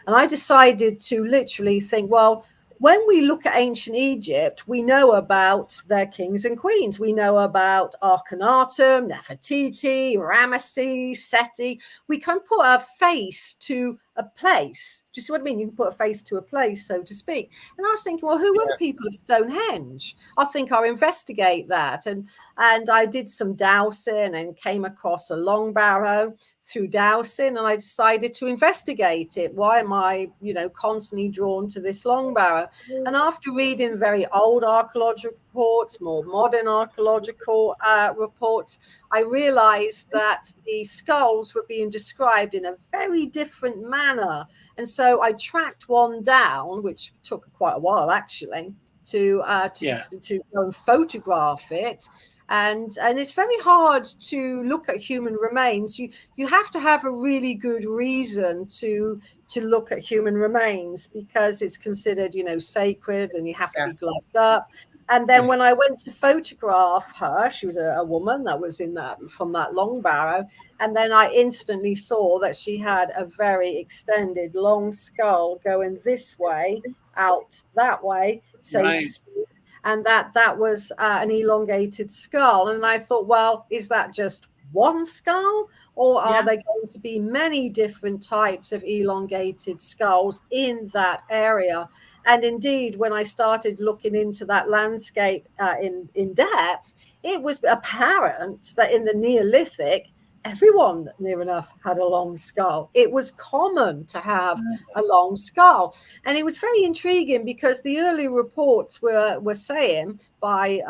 And I decided to literally think, well, when we look at ancient Egypt, we know about their kings and queens. We know about Akhenaten, Nefertiti, Ramesses, Seti. We can put a face to a place. Do you see what I mean? You can put a face to a place, so to speak. And I was thinking, well, who are the people of Stonehenge? I think I'll investigate that. And I did some dowsing and came across a long barrow through dowsing, and I decided to investigate it. Why am I, constantly drawn to this long barrow? And after reading very old archaeological reports, more modern archaeological reports, I realized that the skulls were being described in a very different manner. And so I tracked one down, which took quite a while actually, to go and photograph it. And it's very hard to look at human remains. You have to have a really good reason to look at human remains, because it's considered, sacred, and you have to be gloved up. And then when I went to photograph her, she was a woman that was from that long barrow. And then I instantly saw that she had a very extended long skull going this way, out that way, so to speak. And that was an elongated skull. And I thought, well, is that just one skull, or are there going to be many different types of elongated skulls in that area? And indeed, when I started looking into that landscape in depth, it was apparent that in the Neolithic, everyone near enough had a long skull. It was common to have a long skull. And it was very intriguing, because the early reports were saying by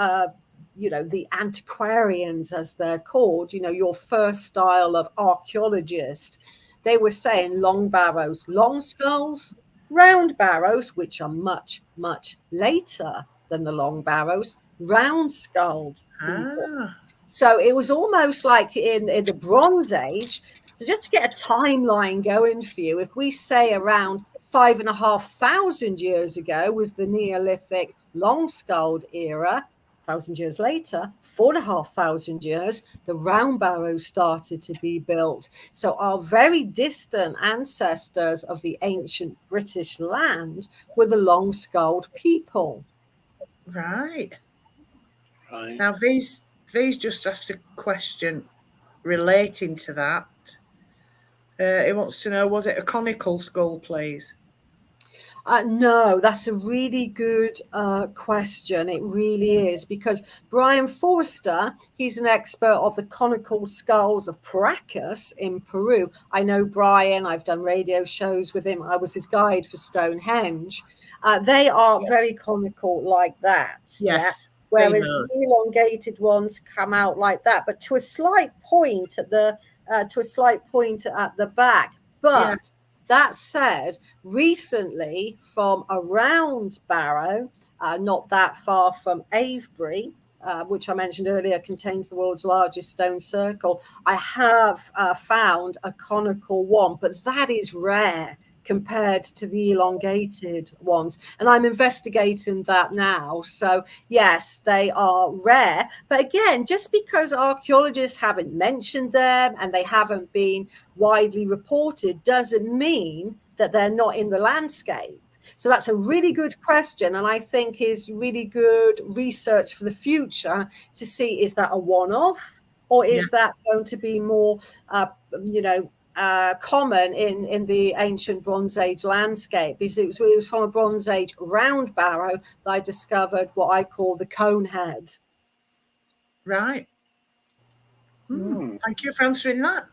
the antiquarians, as they're called, your first style of archaeologist, they were saying long barrows, long skulls, round barrows, which are much, much later than the long barrows, round-skulled people. So it was almost like in the Bronze Age. So just to get a timeline going for you, if we say around 5,500 years ago was the Neolithic long-skulled era, 1,000 years later, 4,500 years, the round barrows started to be built. So our very distant ancestors of the ancient British land were the long-skulled people. Right. Now, these just asked a question relating to that. He wants to know, was it a conical skull, please? No, that's a really good question. It really is, because Brian Forster, he's an expert of the conical skulls of Paracas in Peru. I know Brian, I've done radio shows with him. I was his guide for Stonehenge. They are very conical like that. Yes. Whereas the elongated ones come out like that, but to a slight point at the back. But that said, recently from a round barrow, not that far from Avebury, which I mentioned earlier, contains the world's largest stone circle, I have found a conical one, but that is rare compared to the elongated ones. And I'm investigating that now. So yes, they are rare. But again, just because archaeologists haven't mentioned them and they haven't been widely reported doesn't mean that they're not in the landscape. So that's a really good question, and I think is really good research for the future to see, is that a one-off, or is that going to be more, common in the ancient Bronze Age landscape, because it was from a Bronze Age round barrow that I discovered what I call the cone head. Right. Thank you for answering that.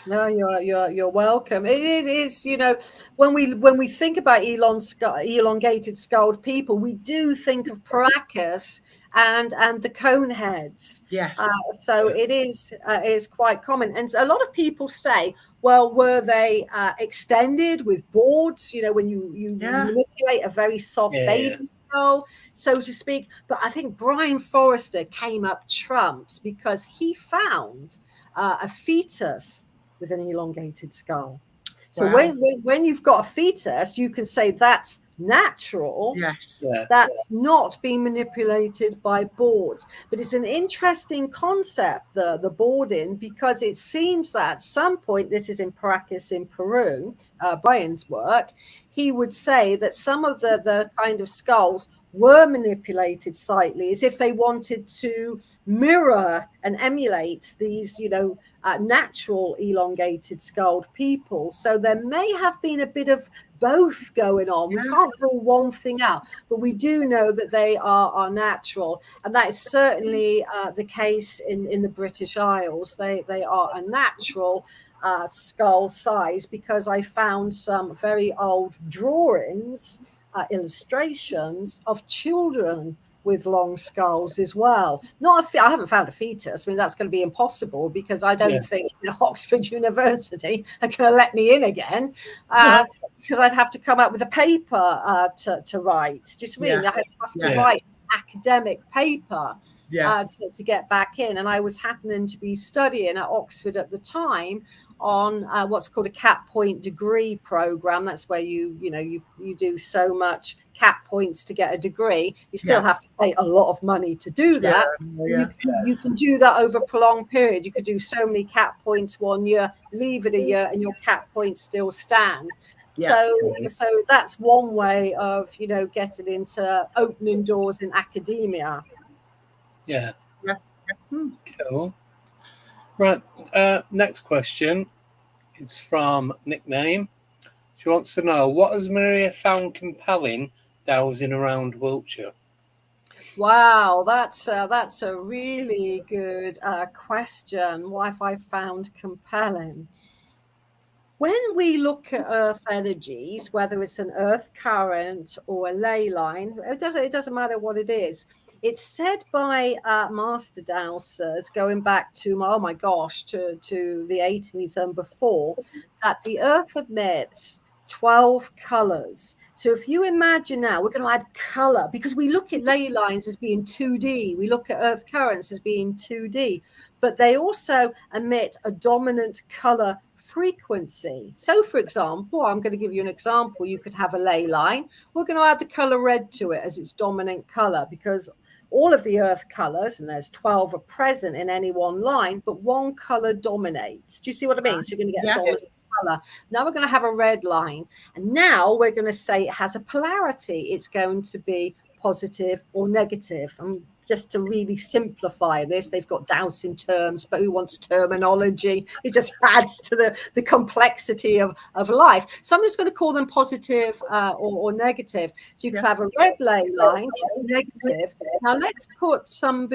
No, you're welcome. It is, you know, when we think about elongated skulled people, we do think of Paracas and the cone heads. Yes. So it is quite common, and a lot of people say, well, were they extended with boards? You know, when you manipulate a very soft baby skull, so to speak. But I think Brian Forrester came up trumps because he found a fetus with an elongated skull. So when you've got a fetus, you can say that's natural. Yes. That's not being manipulated by boards. But it's an interesting concept, the boarding, because it seems that at some point, this is in Paracas in Peru, Brian's work, he would say that some of the kind of skulls were manipulated slightly, as if they wanted to mirror and emulate these, you know, natural elongated skulled people. So there may have been a bit of both going on. We can't rule one thing out, but we do know that they are natural, and that is certainly the case in the British Isles. They are a natural skull size, because I found some very old drawings, illustrations of children with long skulls as well. I haven't found a fetus. I mean, that's going to be impossible, because I don't think Oxford University are going to let me in again, because I'd have to come up with a paper to write. Do you see what I mean? I have to write an academic paper to get back in. And I was happening to be studying at Oxford at the time on what's called a cap point degree program. That's where you do so much cap points to get a degree. You still have to pay a lot of money to do that. You can do that over a prolonged period. You could do so many cap points 1 year, leave it a year, and your cap points still stand. So that's one way of, you know, getting into opening doors in academia. Cool. Right. Next question is from Nickname. She wants to know, what has Maria found compelling dowsing around Wiltshire? Wow, that's a really good question. What have I found compelling? When we look at Earth energies, whether it's an Earth current or a ley line, it doesn't matter what it is. It's said by master dowsers going back to to the 80s and before, that the Earth emits 12 colors. So if you imagine now, we're going to add color, because we look at ley lines as being 2D. We look at Earth currents as being 2D, but they also emit a dominant color frequency. So for example, I'm going to give you an example. You could have a ley line. We're going to add the color red to it as its dominant color, because all of the Earth colors, and there's 12, are present in any one line, but one color dominates. Do you see what I mean? So you're going to get a dominant color. Now we're going to have a red line, and now we're going to say it has a polarity. It's going to be positive or negative. And just to really simplify this, they've got dowsing terms, but who wants terminology? It just adds to the complexity of life. So I'm just going to call them positive or negative. So you can have a red ley line, that's negative. Now let's put some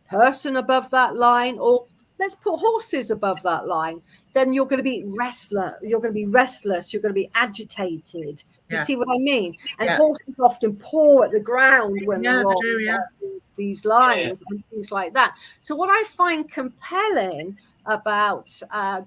person above that line, or let's put horses above that line. Then you're going to be restless. You're going to be restless. You're going to be agitated. You see what I mean? And horses often paw at the ground when they're on these lines and things like that. So what I find compelling about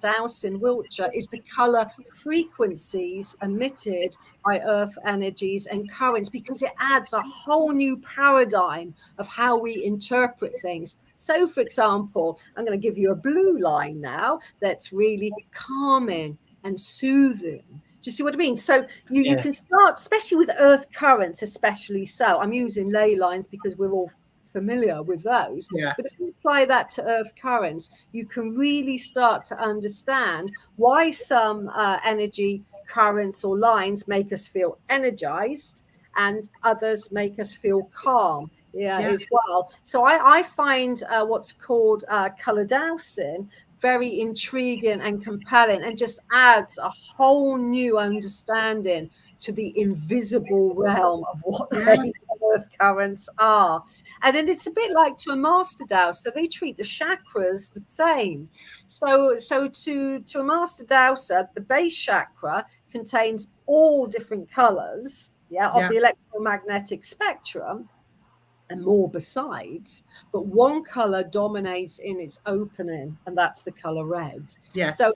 Dowsing Wiltshire is the color frequencies emitted by Earth energies and currents, because it adds a whole new paradigm of how we interpret things. So, for example, I'm going to give you a blue line now that's really calming and soothing. Do you see what I mean? So you can start, especially with Earth currents, especially so. I'm using ley lines because we're all familiar with those. But if you apply that to Earth currents, you can really start to understand why some energy currents or lines make us feel energized and others make us feel calm. As well. So I find what's called color dowsing very intriguing and compelling, and just adds a whole new understanding to the invisible realm of what these earth currents are. And then it's a bit like to a master dowser, they treat the chakras the same. So to a master dowser, the base chakra contains all different colors of the electromagnetic spectrum, and more besides, but one color dominates in its opening, and that's the color red. So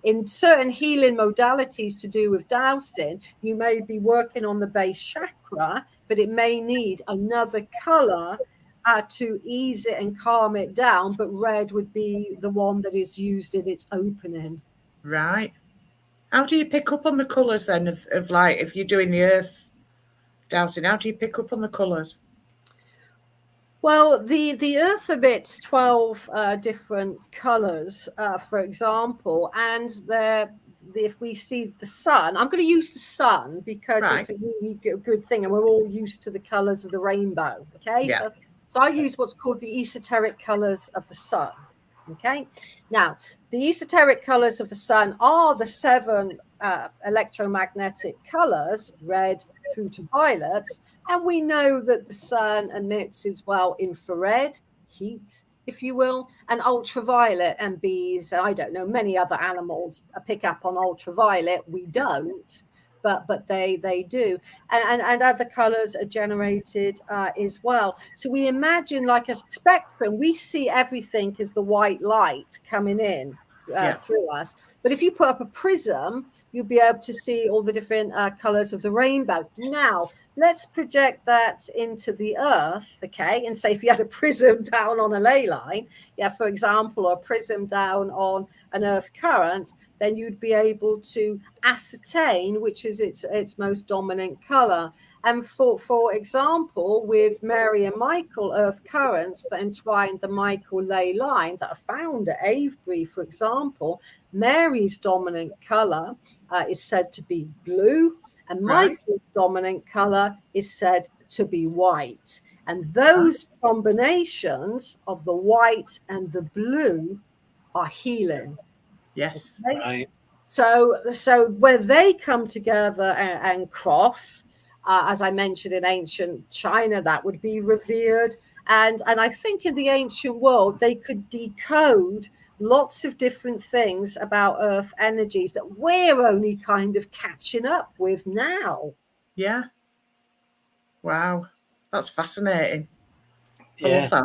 in certain healing modalities to do with dowsing, you may be working on the base chakra, but it may need another color to ease it and calm it down, but red would be the one that is used in its opening. Right. How do you pick up on the colours then of like, if you're doing the earth dowsing, how do you pick up on the colours? Well, the earth emits 12 different colours, for example, and if we see the sun, I'm going to use the sun because it's a really good thing, and we're all used to the colours of the rainbow. Okay, so I use what's called the esoteric colours of the sun. Okay, now the esoteric colours of the sun are the 7 electromagnetic colours, red through to violets, and we know that the sun emits as well infrared heat, if you will, and ultraviolet, and bees, I don't know, many other animals pick up on ultraviolet. We don't, but they do, and other colors are generated as well. So we imagine like a spectrum. We see everything as the white light coming in through us, but if you put up a prism, you'll be able to see all the different colors of the rainbow. Now let's project that into the earth, okay, and say if you had a prism down on a ley line, for example, or a prism down on an earth current, then you'd be able to ascertain which is its most dominant color. And for example, with Mary and Michael earth currents that entwine the Michael ley line that are found at Avebury, for example, Mary's dominant color is said to be blue, and Michael's dominant color is said to be white. And those combinations of the white and the blue are healing. Yes. Okay? Right. So where they come together and cross, as I mentioned, in ancient China, that would be revered. And I think in the ancient world, they could decode lots of different things about earth energies that we're only kind of catching up with now. Yeah. Wow. That's fascinating. I love that.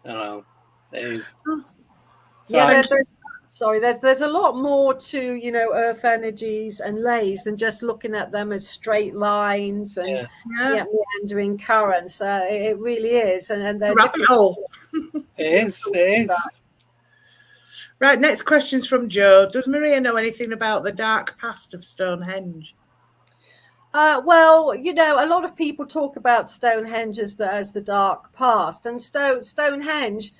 I know. It is. There's a lot more to, earth energies and lays than just looking at them as straight lines and meandering currents. It really is. And they're rabbit hole. It is. Right, next question's from Joe. Does Maria know anything about the dark past of Stonehenge? Well, a lot of people talk about Stonehenge as the dark past, and Stonehenge,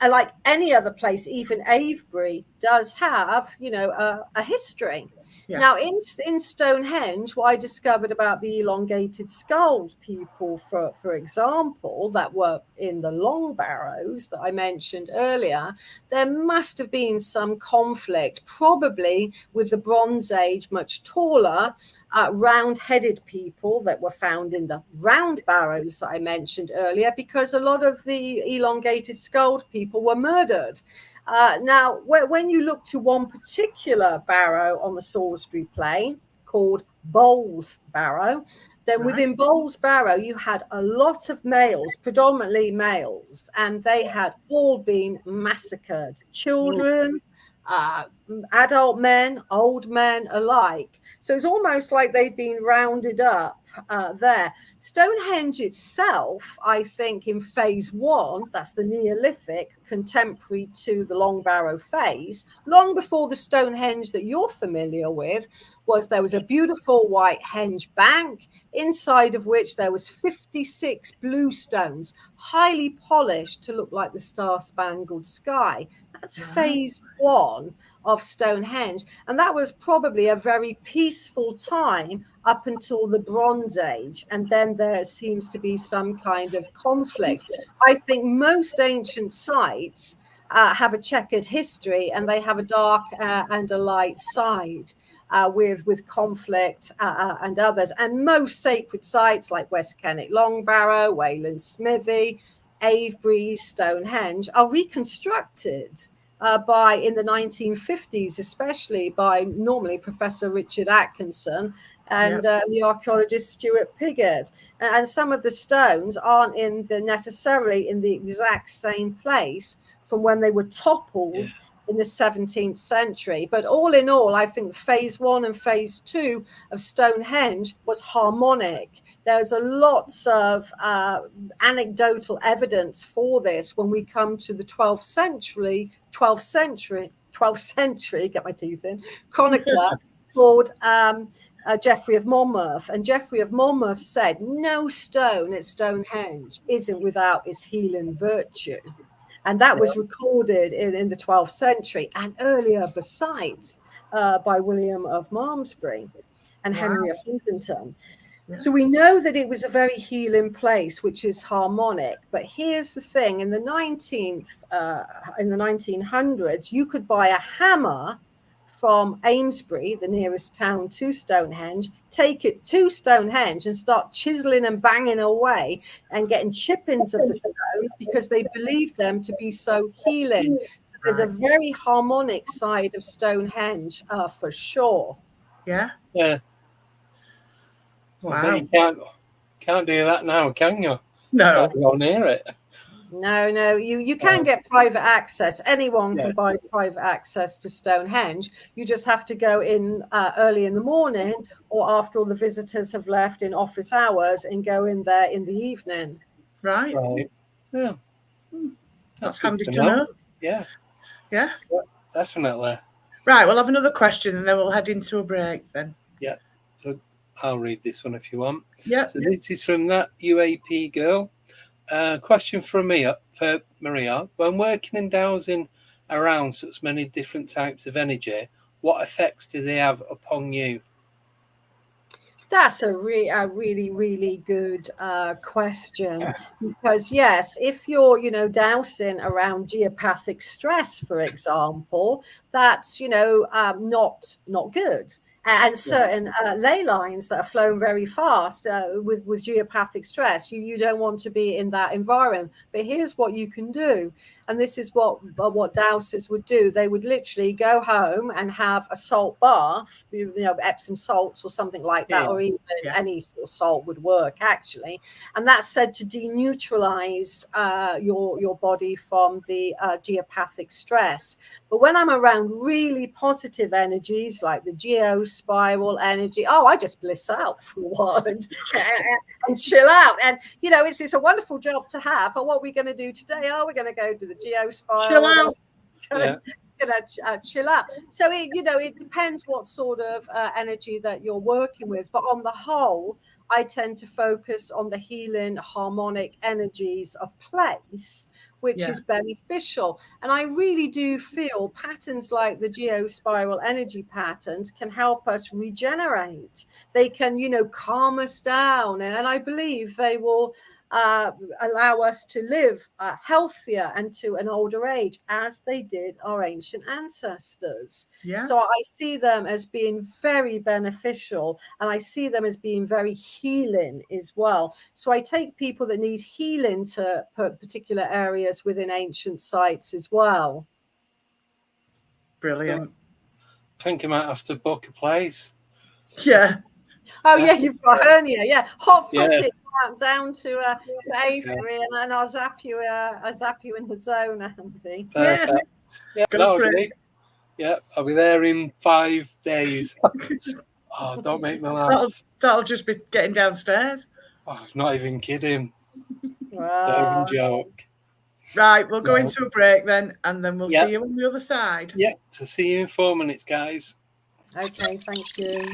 like any other place, even Avebury, does have, a history. Yeah. Now, in Stonehenge, what I discovered about the elongated skulled people, for example, that were in the long barrows that I mentioned earlier, there must have been some conflict, probably with the Bronze Age, much taller, round-headed people that were found in the round barrows that I mentioned earlier, because a lot of the elongated skulled people were murdered. Now, when you look to one particular barrow on the Salisbury Plain called Bowles Barrow, then within Bowles Barrow, you had a lot of males, predominantly males, and they had all been massacred. Children, adult men, old men alike. So it's almost like they'd been rounded up there. Stonehenge itself, I think in phase 1, that's the Neolithic, contemporary to the Long Barrow phase, long before the Stonehenge that you're familiar with, there was a beautiful white henge bank, inside of which there was 56 blue stones, highly polished to look like the Star-Spangled Sky. That's phase 1 of Stonehenge. And that was probably a very peaceful time up until the Bronze Age. And then there seems to be some kind of conflict. I think most ancient sites have a checkered history, and they have a dark and a light side. With conflict and others. And most sacred sites like West Kennet Longbarrow, Wayland Smithy, Avebury, Stonehenge are reconstructed in the 1950s, especially by normally Professor Richard Atkinson and the archaeologist Stuart Piggott. And some of the stones aren't necessarily in the exact same place from when they were toppled in the 17th century. But all in all, I think phase 1 and phase 2 of Stonehenge was harmonic. There's a lots of anecdotal evidence for this when we come to the 12th century, get my teeth in, chronicler called Geoffrey of Monmouth. And Geoffrey of Monmouth said, no stone at Stonehenge isn't without its healing virtue. And that was recorded in the 12th century and earlier, besides, by William of Malmesbury and Henry of Huntington. Yeah. So we know that it was a very healing place, which is harmonic. But here's the thing: in the 1900s, you could buy a hammer from Amesbury, the nearest town to Stonehenge, take it to Stonehenge and start chiseling and banging away and getting chippings of the stones because they believed them to be so healing. So there's a very harmonic side of Stonehenge for sure. Yeah. Yeah. Wow. But you can't do that now, can you? No. Can't go near it. No, you can get private access. Anyone can buy private access to Stonehenge. You just have to go in early in the morning or after all the visitors have left in office hours and go in there in the evening. Right. Yeah. That's handy to know. Yeah. Yeah. Definitely. Right, we'll have another question and then we'll head into a break then. Yeah. So I'll read this one if you want. Yeah. So this is from that UAP girl. Question for Maria. When working and dowsing around such many different types of energy, what effects do they have upon you? That's a really, really good question, because yes, if you're, dowsing around geopathic stress, for example, that's, not good. And certain ley lines that are flowing very fast with geopathic stress, you don't want to be in that environment. But here's what you can do. And this is what dowsers would do. They would literally go home and have a salt bath, Epsom salts or something like that, or even any sort of salt would work, actually. And that's said to deneutralize your body from the geopathic stress. But when I'm around really positive energies like the geospiral energy, I just bliss out for a while and chill out. And, it's a wonderful job to have. What are we going to do today? We're going to go to the geospiral. Chill out. Chill out. So it depends what sort of energy that you're working with, but on the whole, I tend to focus on the healing harmonic energies of place, which is beneficial. And I really do feel patterns like the geospiral energy patterns can help us regenerate. They can, calm us down. And I believe they will allow us to live healthier and to an older age, as they did our ancient ancestors. So I see them as being very beneficial, and I see them as being very healing as well. So I take people that need healing to particular areas within ancient sites as well. Brilliant. I think I might have to book a place. Yeah. Oh yeah, you've got hernia. Yeah, hot footed down to Avebury, and I'll zap you in the zone, Andy. Perfect. Yeah, that'll do. Yeah, I'll be there in 5 days. Don't make me laugh. That'll just be getting downstairs. Not even kidding. Wow. Don't even joke. Right, we'll go into a break then, and then we'll see you on the other side. Yeah, so see you in 4 minutes, guys. Okay, thank you.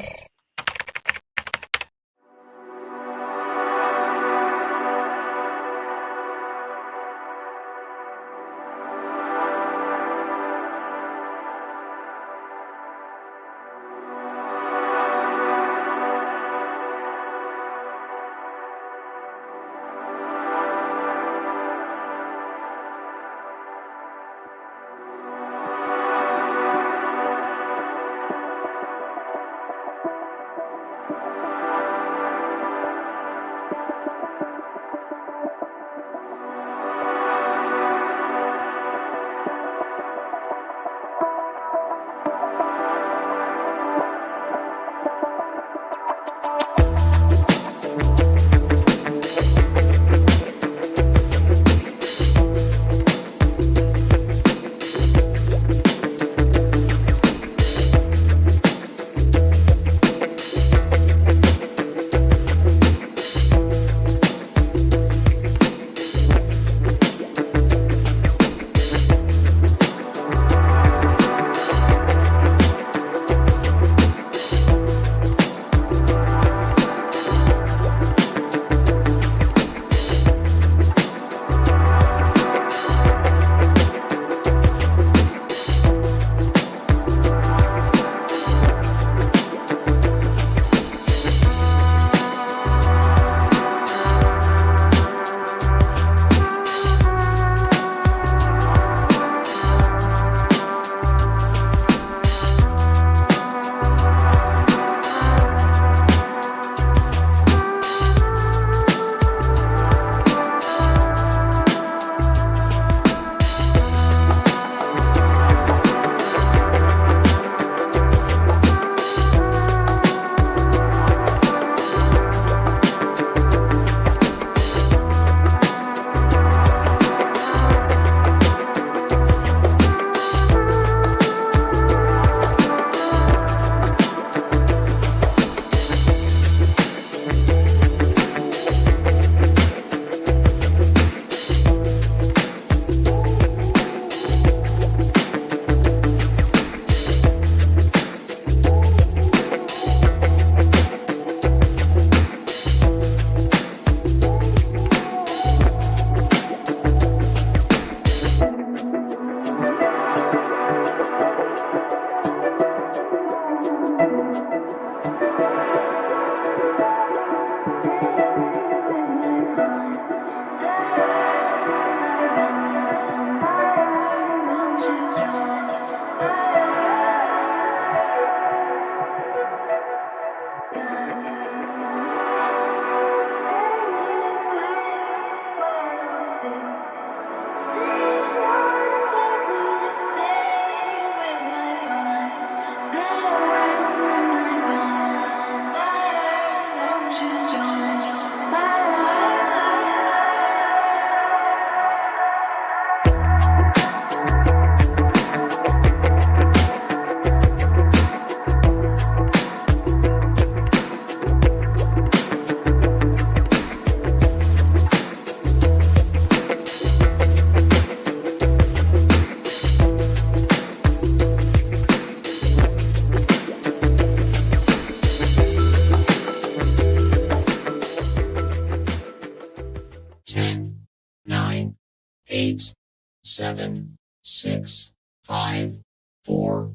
Eight, 7, 6, 5, 4,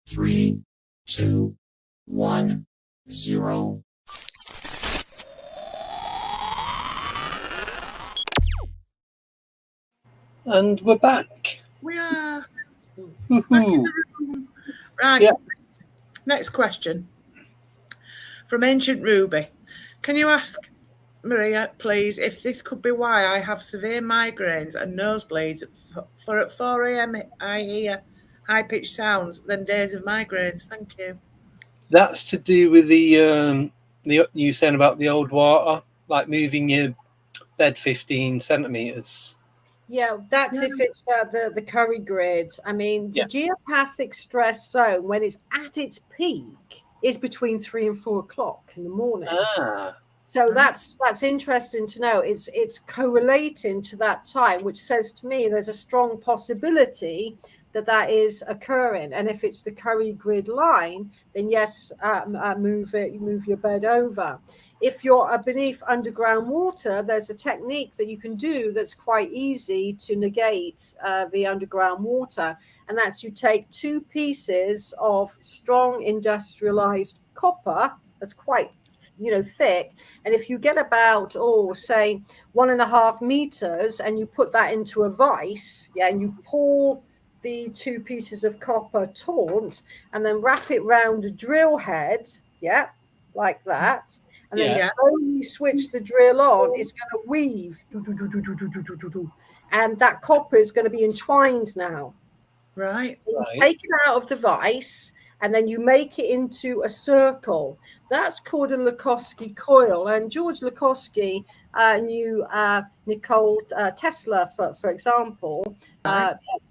3, 2, 1, 0. And we're back. We are. Woohoo. Right. Yeah. Next question. From Ancient Ruby. Can you ask Maria, please, if this could be why I have severe migraines and nosebleeds for at 4 a.m. I hear high-pitched sounds, then days of migraines. Thank you. That's to do with the you saying about the old water, like moving your bed 15 centimeters. Yeah, that's if it's the Curry grid. I mean, the geopathic stress zone, when it's at its peak, is between 3 and 4 o'clock in the morning. So that's interesting to know. It's correlating to that time, which says to me there's a strong possibility that is occurring. And if it's the Curry grid line, then yes, move your bed over. If you're beneath underground water, there's a technique that you can do that's quite easy to negate the underground water, and that's you take 2 pieces of strong industrialized copper that's quite thick, and if you get about say 1.5 meters and you put that into a vice, and you pull the 2 pieces of copper taut and then wrap it round a drill head, like that, and then slowly switch the drill on, it's going to weave, and that copper is going to be entwined now. Right. Take it out of the vice, and then you make it into a circle. That's called a Lakosky coil. And George Lakosky knew Nikola Tesla, for example,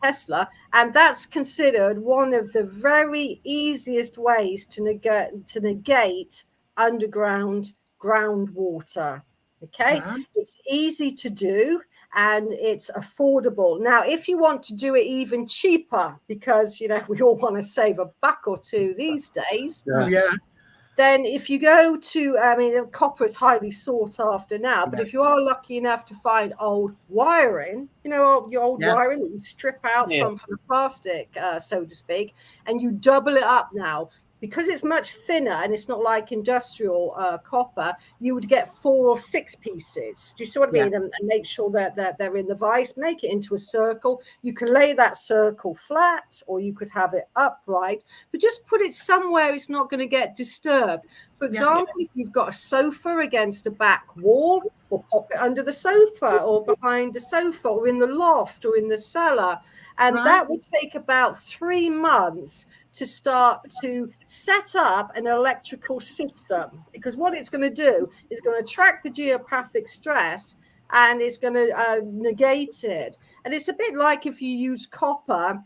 Tesla. And that's considered one of the very easiest ways to negate underground groundwater. Okay, it's easy to do and it's affordable. Now, if you want to do it even cheaper, because we all want to save a buck or two these days, then if you go to, copper is highly sought after now, but if you are lucky enough to find old wiring, your old wiring that you strip out from the plastic, so to speak, and you double it up now, because it's much thinner and it's not like industrial copper, you would get 4 or 6 pieces. Do you see what I mean? And make sure that they're in the vice, make it into a circle. You can lay that circle flat or you could have it upright, but just put it somewhere it's not going to get disturbed. For example, if you've got a sofa against a back wall, or pop it under the sofa or behind the sofa or in the loft or in the cellar. And that will take about 3 months to start to set up an electrical system, because what it's going to do is going to attract the geopathic stress and it's going to negate it. And it's a bit like if you use copper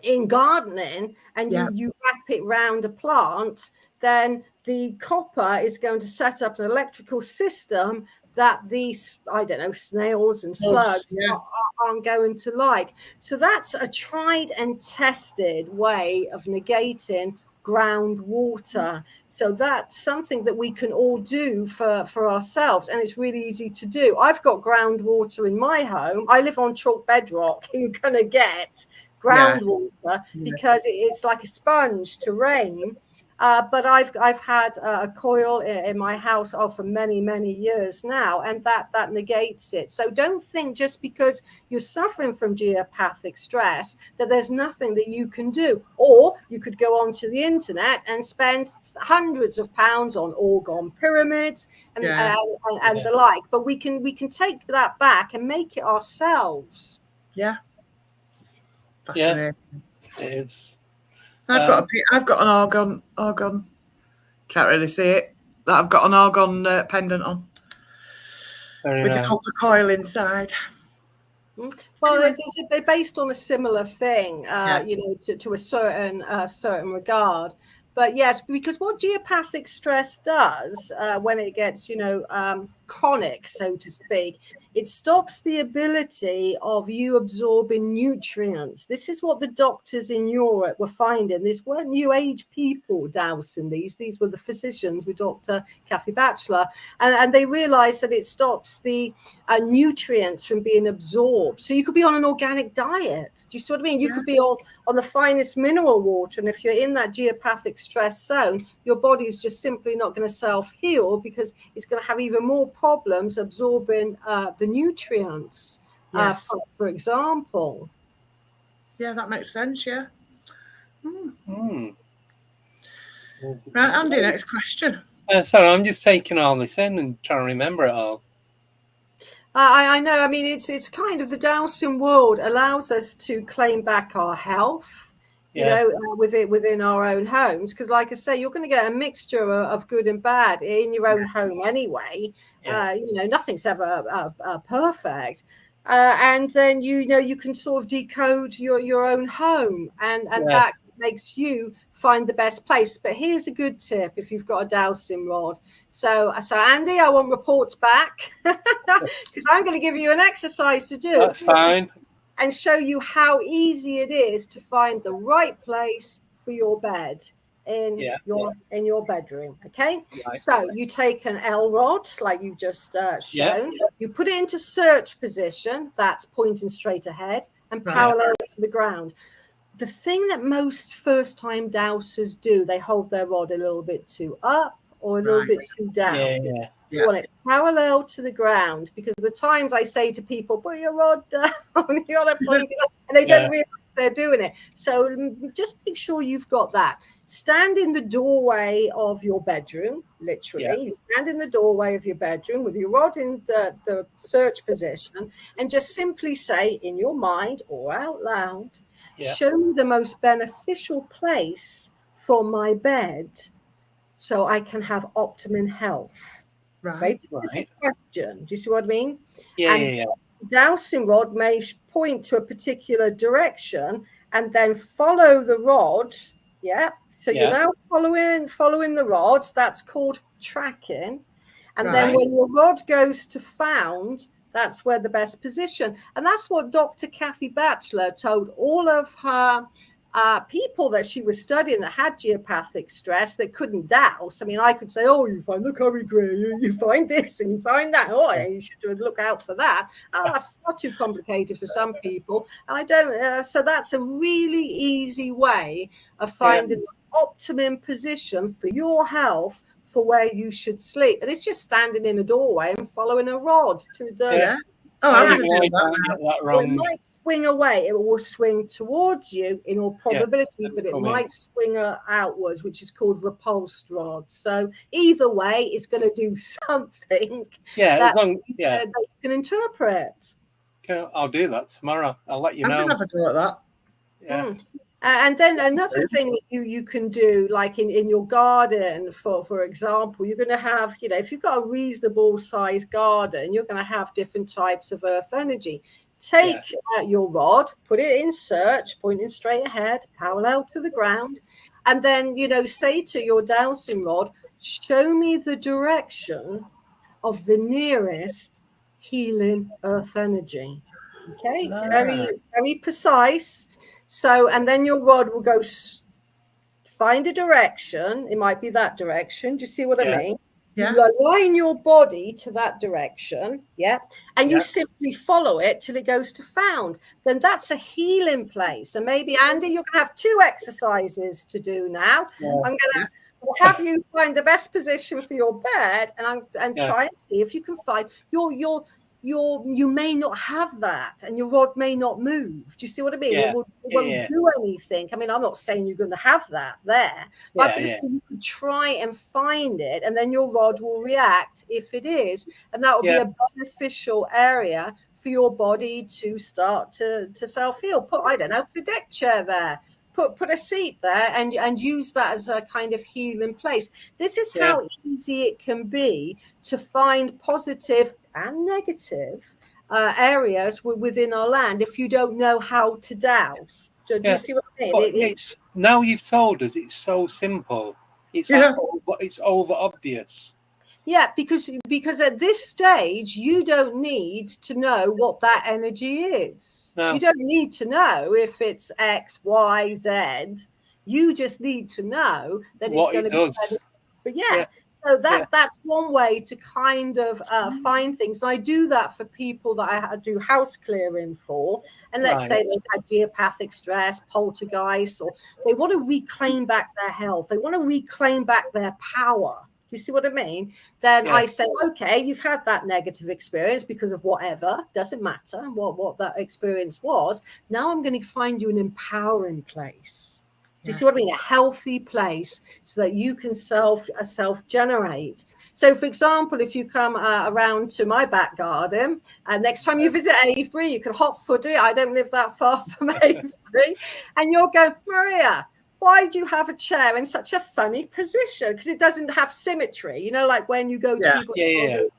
in gardening and you wrap it round a plant, then the copper is going to set up an electrical system that these, snails and slugs aren't going to like. So that's a tried and tested way of negating groundwater. So that's something that we can all do for ourselves, and it's really easy to do. I've got groundwater in my home. I live on chalk bedrock. You're going to get groundwater because it's like a sponge to rain. But I've had a coil in my house for many years now, and that negates it. So don't think just because you're suffering from geopathic stress that there's nothing that you can do. Or you could go onto the internet and spend hundreds of pounds on orgone pyramids and the like. But we can take that back and make it ourselves. Yeah. Fascinating. Yeah, it is. I've got an argon. Can't really see it. That I've got an argon pendant on with the copper coil inside. Well, they're based on a similar thing, to a certain regard. But yes, because what geopathic stress does when it gets, chronic, so to speak, it stops the ability of you absorbing nutrients. This is what the doctors in Europe were finding. These weren't New Age people dowsing these. These were the physicians with Dr. Kathy Batchelor. And they realized that it stops the nutrients from being absorbed. So you could be on an organic diet. Do you see what I mean? You could be on the finest mineral water. And if you're in that geopathic stress zone, your body is just simply not going to self-heal because it's going to have even more problems absorbing the nutrients, for example. Yeah, that makes sense, yeah. Mm. Right, Andy, next question. Sorry, I'm just taking all this in and trying to remember it all. I know. I mean, it's kind of the dowsing world allows us to claim back our health, within our own homes. Because, like I say, you're going to get a mixture of good and bad in your own home anyway. Yeah. Nothing's ever perfect. And then you can sort of decode your own home, and that makes you find the best place. But here's a good tip if you've got a dowsing rod. So Andy, I want reports back because I'm going to give you an exercise to do. That's fine. And show you how easy it is to find the right place for your bed in your bedroom. Okay, so you take an L rod like you just shown. You put it into search position, that's pointing straight ahead and parallel to the ground. The thing that most first-time dowsers do, they hold their rod a little bit too up or a little bit too down. You want it parallel to the ground, because the times I say to people, put your rod down, you want to point it up, and they don't realize they're doing it. So just make sure you've got that. Stand in the doorway of your bedroom, literally. You stand in the doorway of your bedroom with your rod in the search position, and just simply say in your mind or out loud, show me the most beneficial place for my bed so I can have optimum health. Very specific question. Do you see what I mean? Dowsing rod may point to a particular direction and then follow the rod. So you're now following the rod. That's called tracking. And then when your rod goes to found, that's where the best position. And that's what Dr. Kathy Batchelor told all of her people that she was studying that had geopathic stress that couldn't douse. I mean, I could say, you find the curry grey, you find this and you find that. You should look out for that. That's far too complicated for some people. And I don't. So that's a really easy way of finding the optimum position for your health for where you should sleep. And it's just standing in a doorway and following a rod to the it might swing away. It will swing towards you in all probability, but it might swing outwards, which is called repulsed rod. So either way, it's going to do something that you can interpret. I'll do that tomorrow. I'll let you know. I'm going to have a go at that. And then another thing that you can do, like in your garden, for example, you're going to have, if you've got a reasonable sized garden, you're going to have different types of earth energy. Take your rod, put it in search, pointing straight ahead, parallel to the ground, and then, say to your dowsing rod, show me the direction of the nearest healing earth energy. Okay, very precise. So, and then your rod will go find a direction. It might be that direction. Do you see what I mean? You align your body to that direction. And you simply follow it till it goes to found. Then that's a healing place. And maybe, Andy, you're going to have 2 exercises to do now. I'm going to have you find the best position for your bed, and try and see if you can find you may not have that, and your rod may not move. Do you see what I mean? It won't do anything. I mean, I'm not saying you're going to have that there, but I'm saying you can try and find it, and then your rod will react if it is, and that will be a beneficial area for your body to start to self-heal. Put a deck chair there. Put a seat there and use that as a kind of healing place. This is how easy it can be to find positive and negative areas within our land if you don't know how to douse. Do you see what I mean? It's now you've told us, it's so simple. It's it's over obvious. Yeah, because at this stage you don't need to know what that energy is. No. You don't need to know if it's X, Y, Z. You just need to know that it's going to be better. But so that's one way to kind of find things. And I do that for people that I do house clearing for. And let's say they've had geopathic stress, poltergeist, or they want to reclaim back their health. They want to reclaim back their power. You see what I mean? Then I say, okay, you've had that negative experience because of whatever. Doesn't matter what that experience was. Now I'm going to find you an empowering place. Do you see what I mean? A healthy place so that you can self-generate. So, for example, if you come around to my back garden, and next time you visit Avebury, you can hot foot it. I don't live that far from Avebury. And you'll go, Maria, why do you have a chair in such a funny position? Because it doesn't have symmetry. You know, like when you go to people's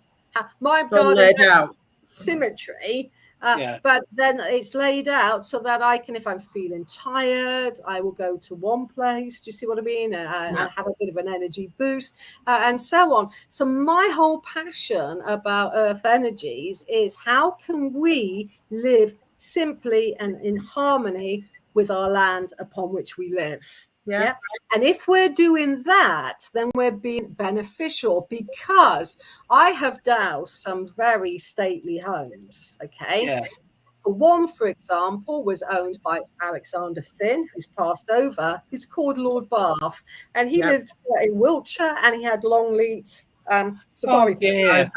my garden has symmetry. But then it's laid out so that I can, if I'm feeling tired, I will go to one place. Do you see what I mean? And have a bit of an energy boost and so on. So my whole passion about earth energies is how can we live simply and in harmony with our land upon which we live. Yeah. And if we're doing that, then we're being beneficial, because I have dowsed some very stately homes. Okay. One, for example, was owned by Alexander Finn, who's passed over, who's called Lord Bath. And he lived in Wiltshire, and he had Longleat safari.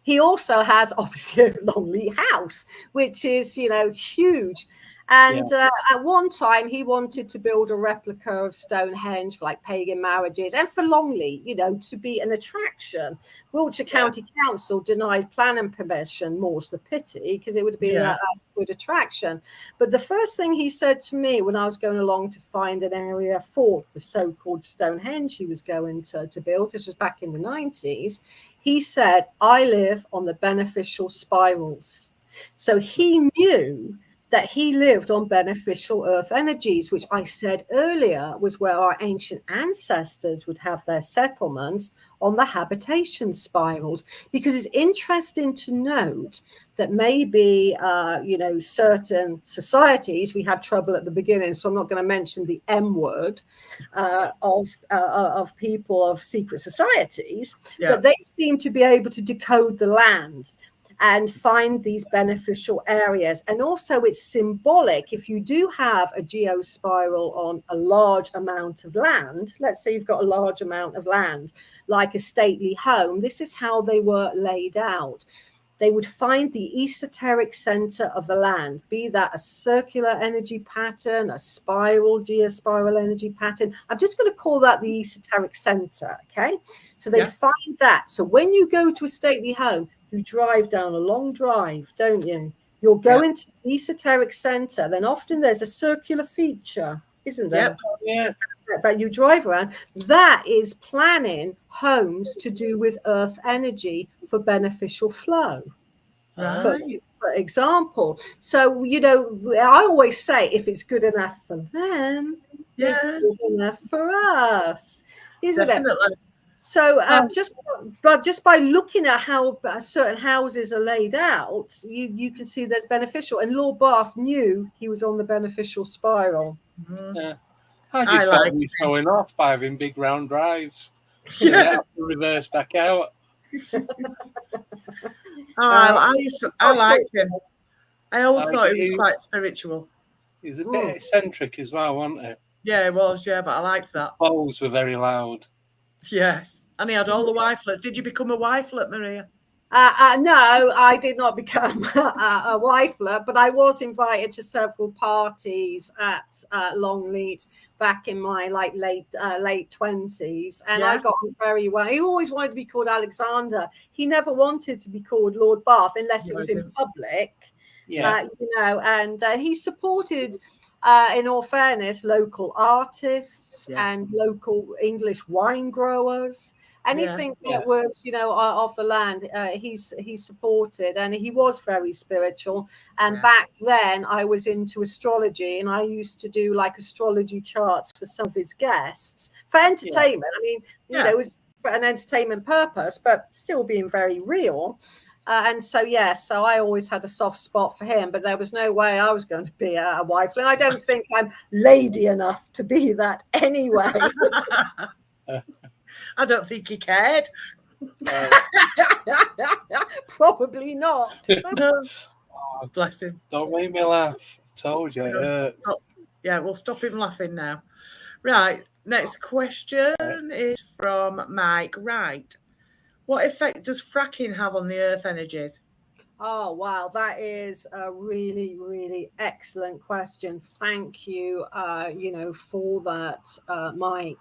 He also has obviously a Longleat house, which is, huge. And at one time he wanted to build a replica of Stonehenge for like pagan marriages and for Longleat, to be an attraction. Wiltshire County Council denied planning permission, more's the pity, because it would have been a good attraction. But the first thing he said to me when I was going along to find an area for the so-called Stonehenge he was going to build, this was back in the 90s, he said, I live on the beneficial spirals. So he knew that he lived on beneficial earth energies, which I said earlier was where our ancient ancestors would have their settlements, on the habitation spirals. Because it's interesting to note that maybe, certain societies, we had trouble at the beginning, so I'm not going to mention the M word, of people of secret societies, but they seem to be able to decode the land and find these beneficial areas. And also it's symbolic. If you do have a geospiral on a large amount of land, let's say you've got a large amount of land, like a stately home, this is how they were laid out. They would find the esoteric center of the land, be that a circular energy pattern, a spiral, geospiral energy pattern. I'm just going to call that the esoteric center, okay? So they find that. So when you go to a stately home, you drive down a long drive, don't you? You'll go into the esoteric center. Then often there's a circular feature, isn't there? That you drive around. That is planning homes to do with earth energy for beneficial flow. For example. So, I always say, if it's good enough for them, it's good enough for us, isn't it? So just by looking at how certain houses are laid out, you can see there's beneficial. And Lord Bath knew he was on the beneficial spiral. Yeah. I just thought he was showing off by having big round drives. So you have to reverse back out. I liked him. I always thought he was quite spiritual. He's a bit eccentric as well, wasn't he? Yeah, it was. Yeah, but I liked that. Bowls were very loud. Yes, and he had all the wifelets. Did you become a wifelet, Maria? No, I did not become a wifelet, but I was invited to several parties at Longleat back in my late 20s, and I got on very well. He always wanted to be called Alexander. He never wanted to be called Lord Bath unless it was in public. And he supported, in all fairness, local artists and local English wine growers. Anything that was, of the land, he supported, and he was very spiritual. And back then, I was into astrology, and I used to do like astrology charts for some of his guests for entertainment. I mean, it was for an entertainment purpose, but still being very real. And so I always had a soft spot for him, but there was no way I was going to be a wife. And I don't think I'm lady enough to be that anyway. I don't think he cared. Probably not. Oh, bless him. Don't make me laugh. I told you. We'll stop him laughing now. Right. Next question is from Mike Wright. What effect does fracking have on the earth energies? Oh, wow. That is a really, really excellent question. Thank you, for that, Mike.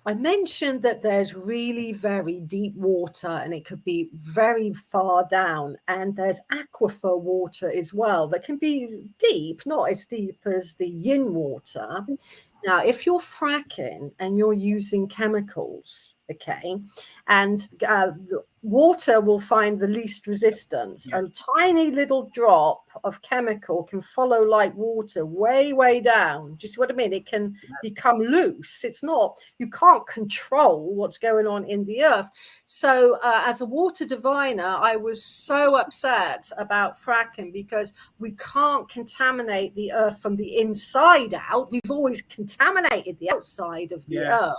I mentioned that there's really very deep water, and it could be very far down, and there's aquifer water as well that can be deep, not as deep as the yin water. Now, if you're fracking and you're using chemicals, and the water will find the least resistance. A tiny little drop of chemical can follow like water way, way down. Do you see what I mean? It can become loose. It's not, you can't control what's going on in the earth. So as a water diviner, I was so upset about fracking because we can't contaminate the earth from the inside out. We've always contaminated the outside of the earth.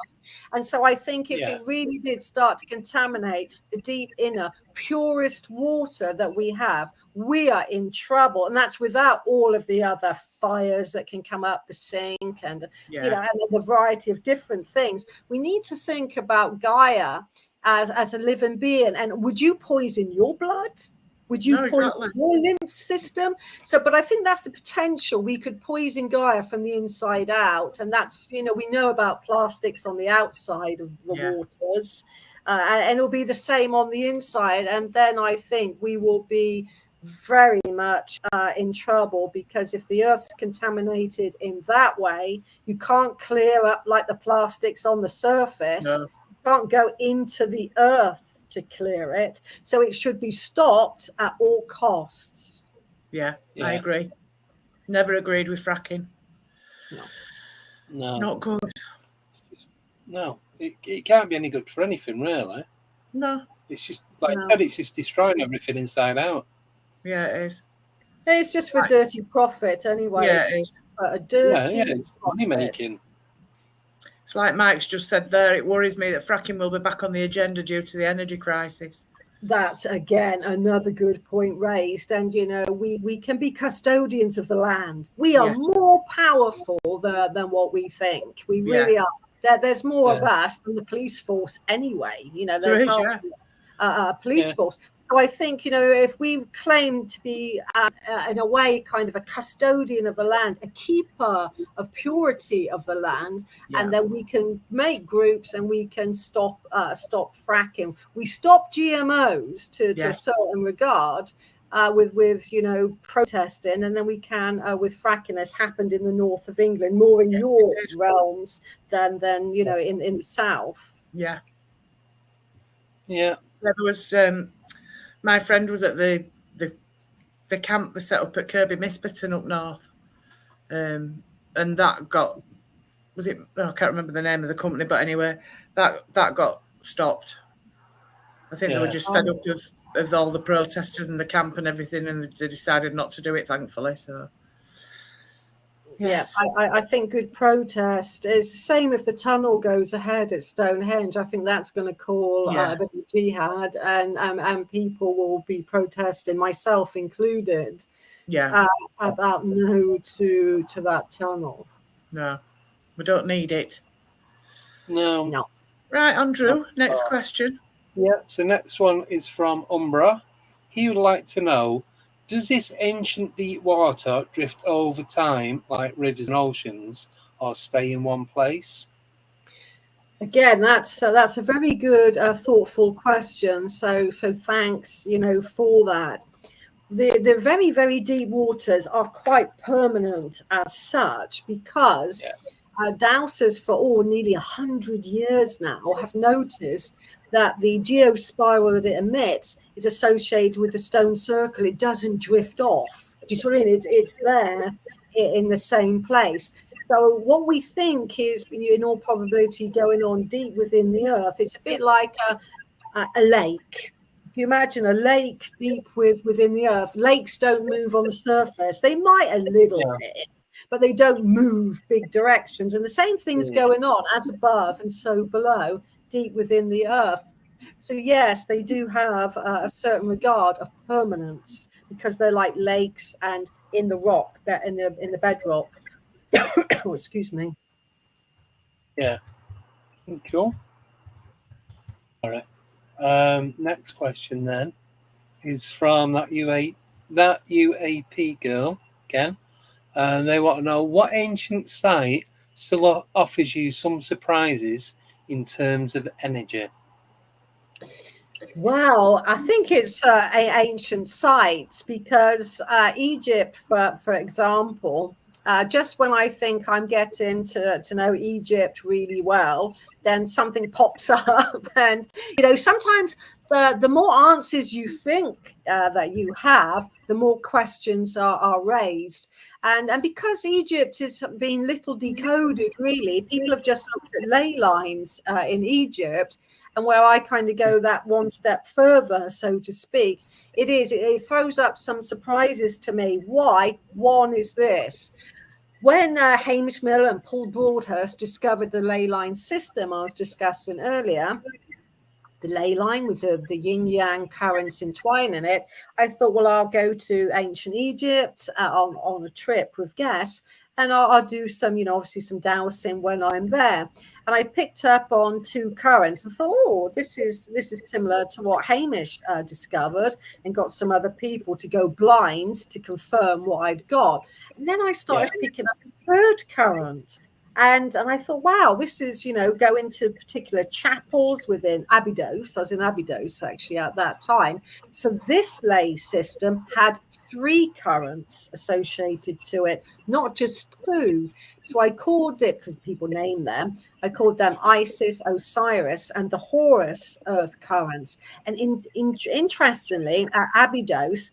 And so I think if it really did start to contaminate the deep inner, purest water that we have, we are in trouble. And that's without all of the other fires that can come up the sink and, and the variety of different things. We need to think about Gaia as a living being. And would you poison your blood? Would you poison your lymph system? So, but I think that's the potential. We could poison Gaia from the inside out. And that's, we know about plastics on the outside of the waters. And it'll be the same on the inside. And then I think we will be very much in trouble, because if the earth's contaminated in that way, you can't clear up like the plastics on the surface. No. You can't go into the earth to clear it, so it should be stopped at all costs. I agree. Never agreed with fracking. No, not good. It can't be any good for anything, really. No, it's just like I said, it's just destroying everything inside out. Yeah, it is. It's just for dirty profit anyway. Yeah, it is. A dirty it's money making. It's like Mike's just said there, it worries me that fracking will be back on the agenda due to the energy crisis. That's, again, another good point raised. And, we can be custodians of the land. We are more powerful than what we think. We really are. There's more of us than the police force anyway. There's police force. So I think, if we claim to be, in a way, kind of a custodian of the land, a keeper of purity of the land, and then we can make groups and we can stop fracking. We stop GMOs to a certain regard with protesting, and then we can with fracking, as happened in the north of England, more in your realms than in the south. Yeah. There was my friend was at the camp they set up at Kirby Misperton up north, and that got I can't remember the name of the company, but anyway, that got stopped. I think they were just fed up of all the protesters and the camp and everything, and they decided not to do it, thankfully. So. Yes. I think good protest is the same if the tunnel goes ahead at Stonehenge. I think that's going to call a bit of jihad, and people will be protesting, myself included, about no to that tunnel. No, We don't need it. No. Right, Andrew, next question. Yeah, so next one is from Umbra. He would like to know, does this ancient deep water drift over time like rivers and oceans, or stay in one place? Again, that's a very good, thoughtful question. So thanks, for that. The very, very deep waters are quite permanent as such, because dowsers for nearly 100 years now have noticed that the geospiral that it emits is associated with the stone circle. It doesn't drift off. Do you see what I mean? It's there in the same place. So what we think is, in all probability, going on deep within the earth. It's a bit like a lake. If you imagine a lake deep within the earth, lakes don't move on the surface. They might a little bit, but they don't move big directions. And the same thing's going on as above and so below, deep within the earth. So yes, they do have a certain regard of permanence, because they're like lakes and in the rock, in the bedrock. Oh, excuse me. Yeah. Cool. All right. Next question then is from that UAP girl again. They want to know, what ancient site still offers you some surprises in terms of energy? Well, I think it's ancient sites, because Egypt, for example, just when I think I'm getting to know Egypt really well, then something pops up. And, sometimes the more answers you think that you have, the more questions are raised. And because Egypt has been little decoded, really, people have just looked at ley lines in Egypt. And where I kind of go that one step further, so to speak, it throws up some surprises to me. Why? One is this. When Hamish Miller and Paul Broadhurst discovered the ley line system I was discussing earlier, the ley line with the yin-yang currents entwining it, I thought, well, I'll go to ancient Egypt on a trip with Gas, and I'll do some, obviously some dowsing when I'm there. And I picked up on two currents and thought, oh, this is similar to what Hamish discovered, and got some other people to go blind to confirm what I'd got. And then I started picking up a third current. And I thought, wow, this is, going to particular chapels within Abydos. I was in Abydos, actually, at that time. So this ley system had 3 currents associated to it, not just 2. So I called it, because people name them, I called them Isis, Osiris, and the Horus earth currents. And interestingly, at Abydos,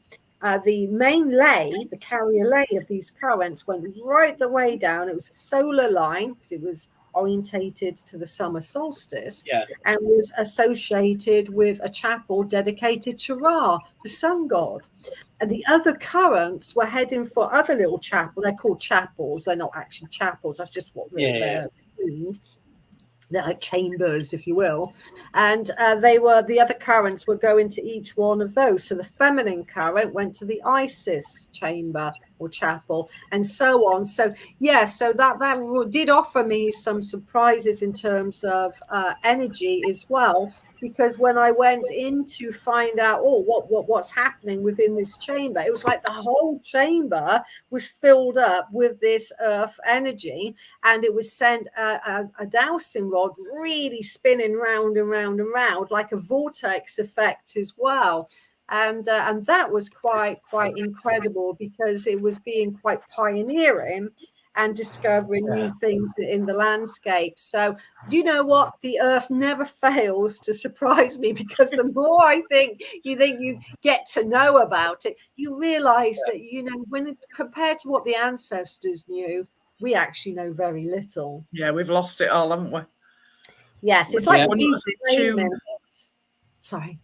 the main ley, the carrier ley of these currents, went right the way down. It was a solar line, because it was orientated to the summer solstice, and was associated with a chapel dedicated to Ra, the sun god. And the other currents were heading for other little chapels. They're called chapels. They're not actually chapels. That's just what they're named. They're like chambers, if you will. And the other currents were going to each one of those. So the feminine current went to the Isis chamber or chapel, and so on. So so that did offer me some surprises in terms of energy as well, because when I went in to find out what's happening within this chamber, it was like the whole chamber was filled up with this earth energy, and it was sent a dowsing rod really spinning round and round and round like a vortex effect as well. And that was quite incredible, because it was being quite pioneering and discovering new things in the landscape. So you know what? The earth never fails to surprise me, because the more I think you get to know about it, you realize that, when compared to what the ancestors knew, we actually know very little. Yeah, we've lost it all, haven't we? Yes, it's like Sorry.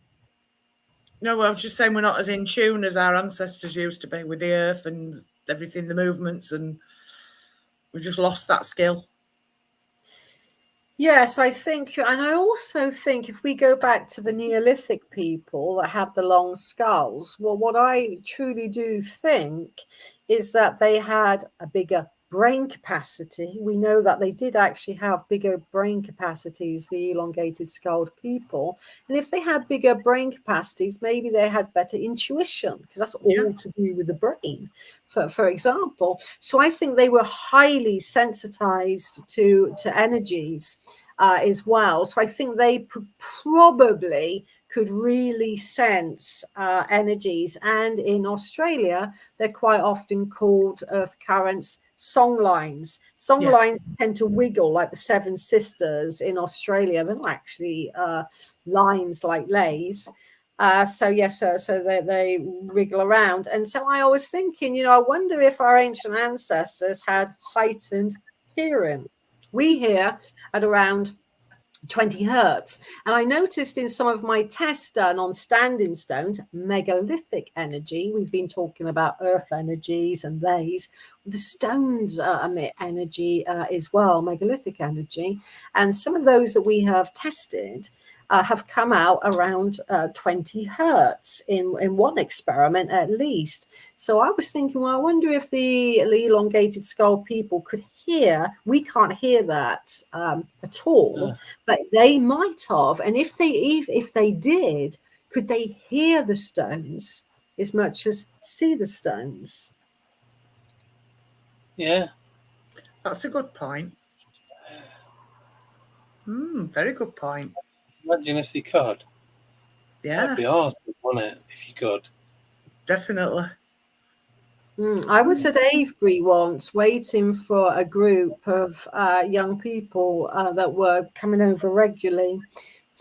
No, I was just saying, we're not as in tune as our ancestors used to be with the earth and everything, the movements, and we've just lost that skill. Yes, I think, and I also think if we go back to the Neolithic people that have the long skulls, well, what I truly do think is that they had a bigger brain capacity. We know that they did actually have bigger brain capacities, the elongated skulled people. And if they had bigger brain capacities, maybe they had better intuition, because that's all to do with the brain, for example. So I think they were highly sensitized to energies as well. So I think they probably could really sense energies. And in Australia, they're quite often called earth currents, song lines. Song lines tend to wiggle like the Seven Sisters in Australia. They're not actually lines like lays. So they wriggle around. And so I was thinking, I wonder if our ancient ancestors had heightened hearing. We hear at around 20 hertz. And I noticed in some of my tests done on standing stones, megalithic energy, we've been talking about earth energies and these, the stones emit energy as well, megalithic energy. And some of those that we have tested have come out around 20 hertz in one experiment at least. So I was thinking, well, I wonder if the elongated skull people could hear. We can't hear that at all, but they might have. And if they did, could they hear the stones as much as see the stones? Yeah, that's a good point. Very good point. Imagine if they could. Yeah, that'd be awesome, wouldn't it? If you could. Definitely. I was at Avebury once waiting for a group of young people that were coming over regularly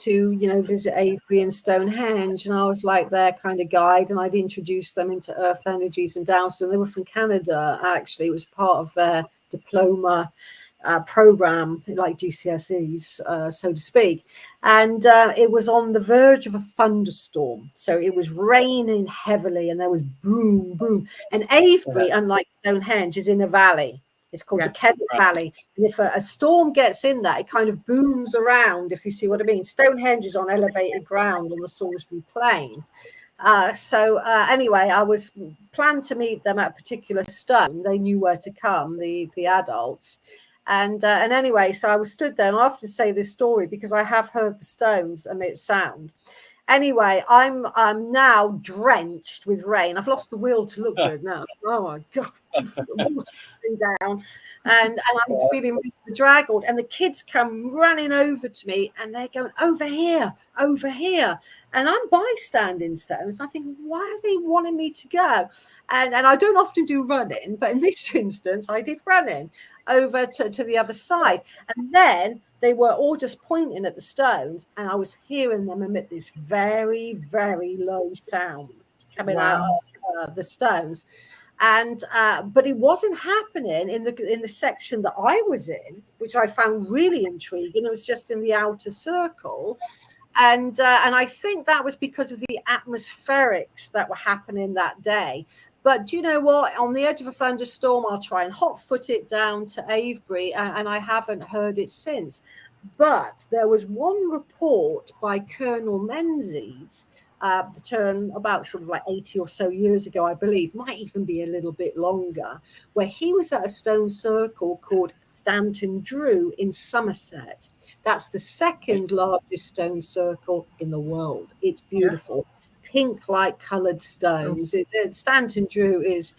to, visit Avebury and Stonehenge. And I was like their kind of guide, and I'd introduced them into earth energies and dowsing. They were from Canada, actually. It was part of their diploma program, like GCSEs, so to speak. And it was on the verge of a thunderstorm. So it was raining heavily and there was boom, boom. And Avebury, unlike Stonehenge, is in a valley. It's called the Kent Valley. And if a storm gets in that, it kind of booms around, if you see what I mean. Stonehenge is on elevated ground on the Salisbury Plain. Anyway, I was planned to meet them at a particular stone. They knew where to come, the adults. And anyway, so I was stood there, and I have to say this story because I have heard the stones emit sound. Anyway, I'm now drenched with rain. I've lost the will to look good now. Oh my God, water's down, and I'm feeling really bedraggled. And the kids come running over to me, and they're going, over here, and I'm by standing stones. I think, why are they wanting me to go? And I don't often do running, but in this instance, I did running over to the other side, and then they were all just pointing at the stones, and I was hearing them emit this very, very low sound coming out of the stones. And but it wasn't happening in the section that I was in, which I found really intriguing. It was just in the outer circle. And I think that was because of the atmospherics that were happening that day. But do you know what? On the edge of a thunderstorm, I'll try and hot-foot it down to Avebury, and I haven't heard it since. But there was one report by Colonel Menzies, the turn about sort of like 80 or so years ago, I believe, might even be a little bit longer, where he was at a stone circle called Stanton Drew in Somerset. That's the second largest stone circle in the world. It's beautiful. Pink light colored stones. Stanton Drew is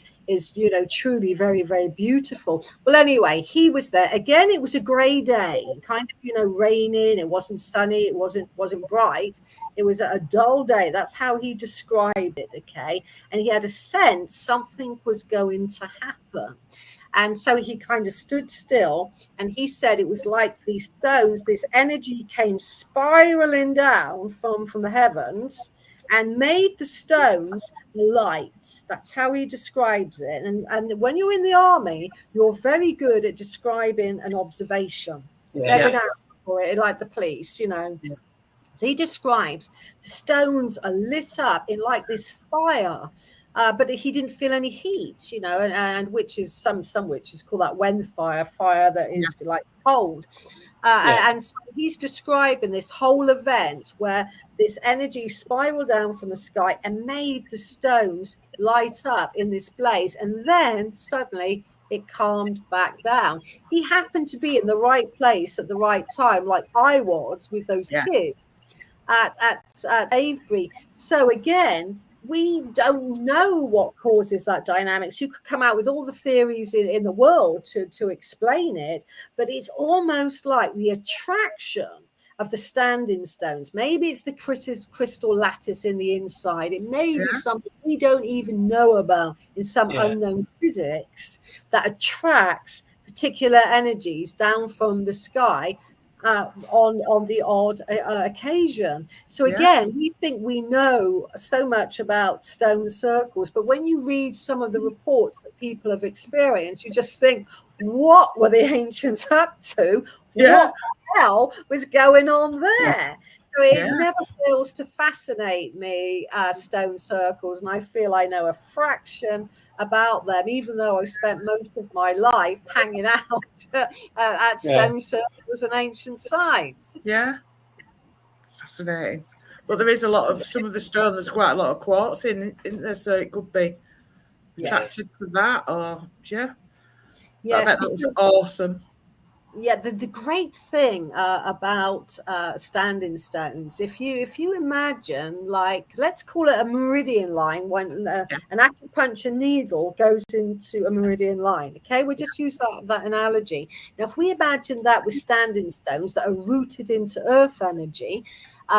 truly very, very beautiful. Well, anyway, he was there again. It was a grey day, kind of raining. It wasn't sunny. It wasn't bright. It was a dull day. That's how he described it. Okay, and he had a sense something was going to happen. And so he kind of stood still, and he said it was like these stones, this energy came spiraling down from the heavens and made the stones light. That's how he describes it. And when you're in the army, you're very good at describing an observation. They're going out for it, like the police, So he describes the stones are lit up in like this fire. but he didn't feel any heat, you know, and witches, some witches call that Wen fire that is like cold. And so he's describing this whole event where this energy spiraled down from the sky and made the stones light up in this blaze. And then suddenly it calmed back down. He happened to be in the right place at the right time, like I was with those kids at Avebury. So again, we don't know what causes that dynamics. You could come out with all the theories in the world to explain it, but it's almost like the attraction of the standing stones. Maybe it's the crystal lattice in the inside. It may be something we don't even know about in some unknown physics that attracts particular energies down from the sky on the odd occasion. So again, we think we know so much about stone circles, but when you read some of the reports that people have experienced, you just think, what were the ancients up to? What the hell was going on there? So it never fails to fascinate me, stone circles, and I feel I know a fraction about them, even though I've spent most of my life hanging out at stone circles and ancient sites. Yeah, fascinating. But there is a lot of, some of the stones, there's quite a lot of quartz in there, so it could be attracted to that, or Yes, that was awesome. Yeah, the great thing about standing stones, if you imagine, like, let's call it a meridian line, when an acupuncture needle goes into a meridian line, okay, we'll just use that analogy. Now, if we imagine that with standing stones that are rooted into earth energy,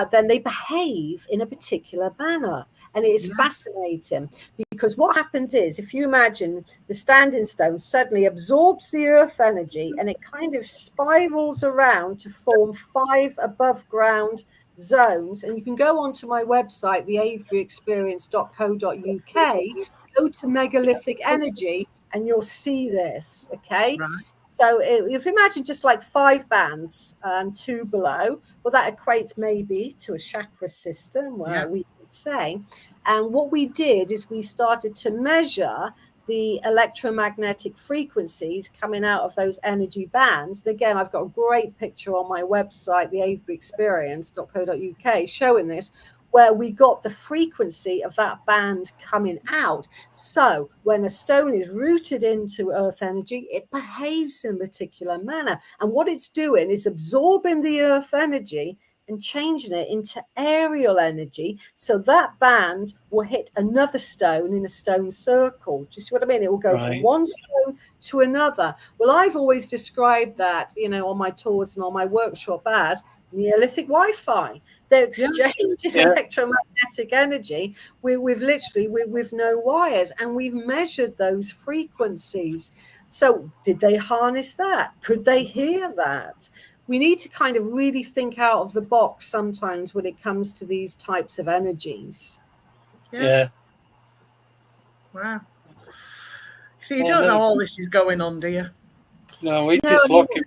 then they behave in a particular manner. And it is fascinating, because what happens is, if you imagine the standing stone suddenly absorbs the earth energy and it kind of spirals around to form 5 above ground zones. And you can go onto my website, the aveburyexperience.co.uk, go to megalithic energy, and you'll see this, okay? Right. So if you imagine just like 5 bands, 2 below, well, that equates maybe to a chakra system, where we could say. And what we did is we started to measure the electromagnetic frequencies coming out of those energy bands. And again, I've got a great picture on my website, the aveburyexperience.co.uk, showing this, where we got the frequency of that band coming out. So when a stone is rooted into earth energy, it behaves in a particular manner. And what it's doing is absorbing the earth energy and changing it into aerial energy, so that band will hit another stone in a stone circle. Do you see what I mean? It will go from one stone to another. Well, I've always described that, you know, on my tours and on my workshop as Neolithic Wi-Fi. They're exchanging electromagnetic energy with no wires, and we've measured those frequencies. So did they harness that? Could they hear that? We need to kind of really think out of the box sometimes when it comes to these types of energies. Wow. So you don't know all this is going on, do you? No, we just look at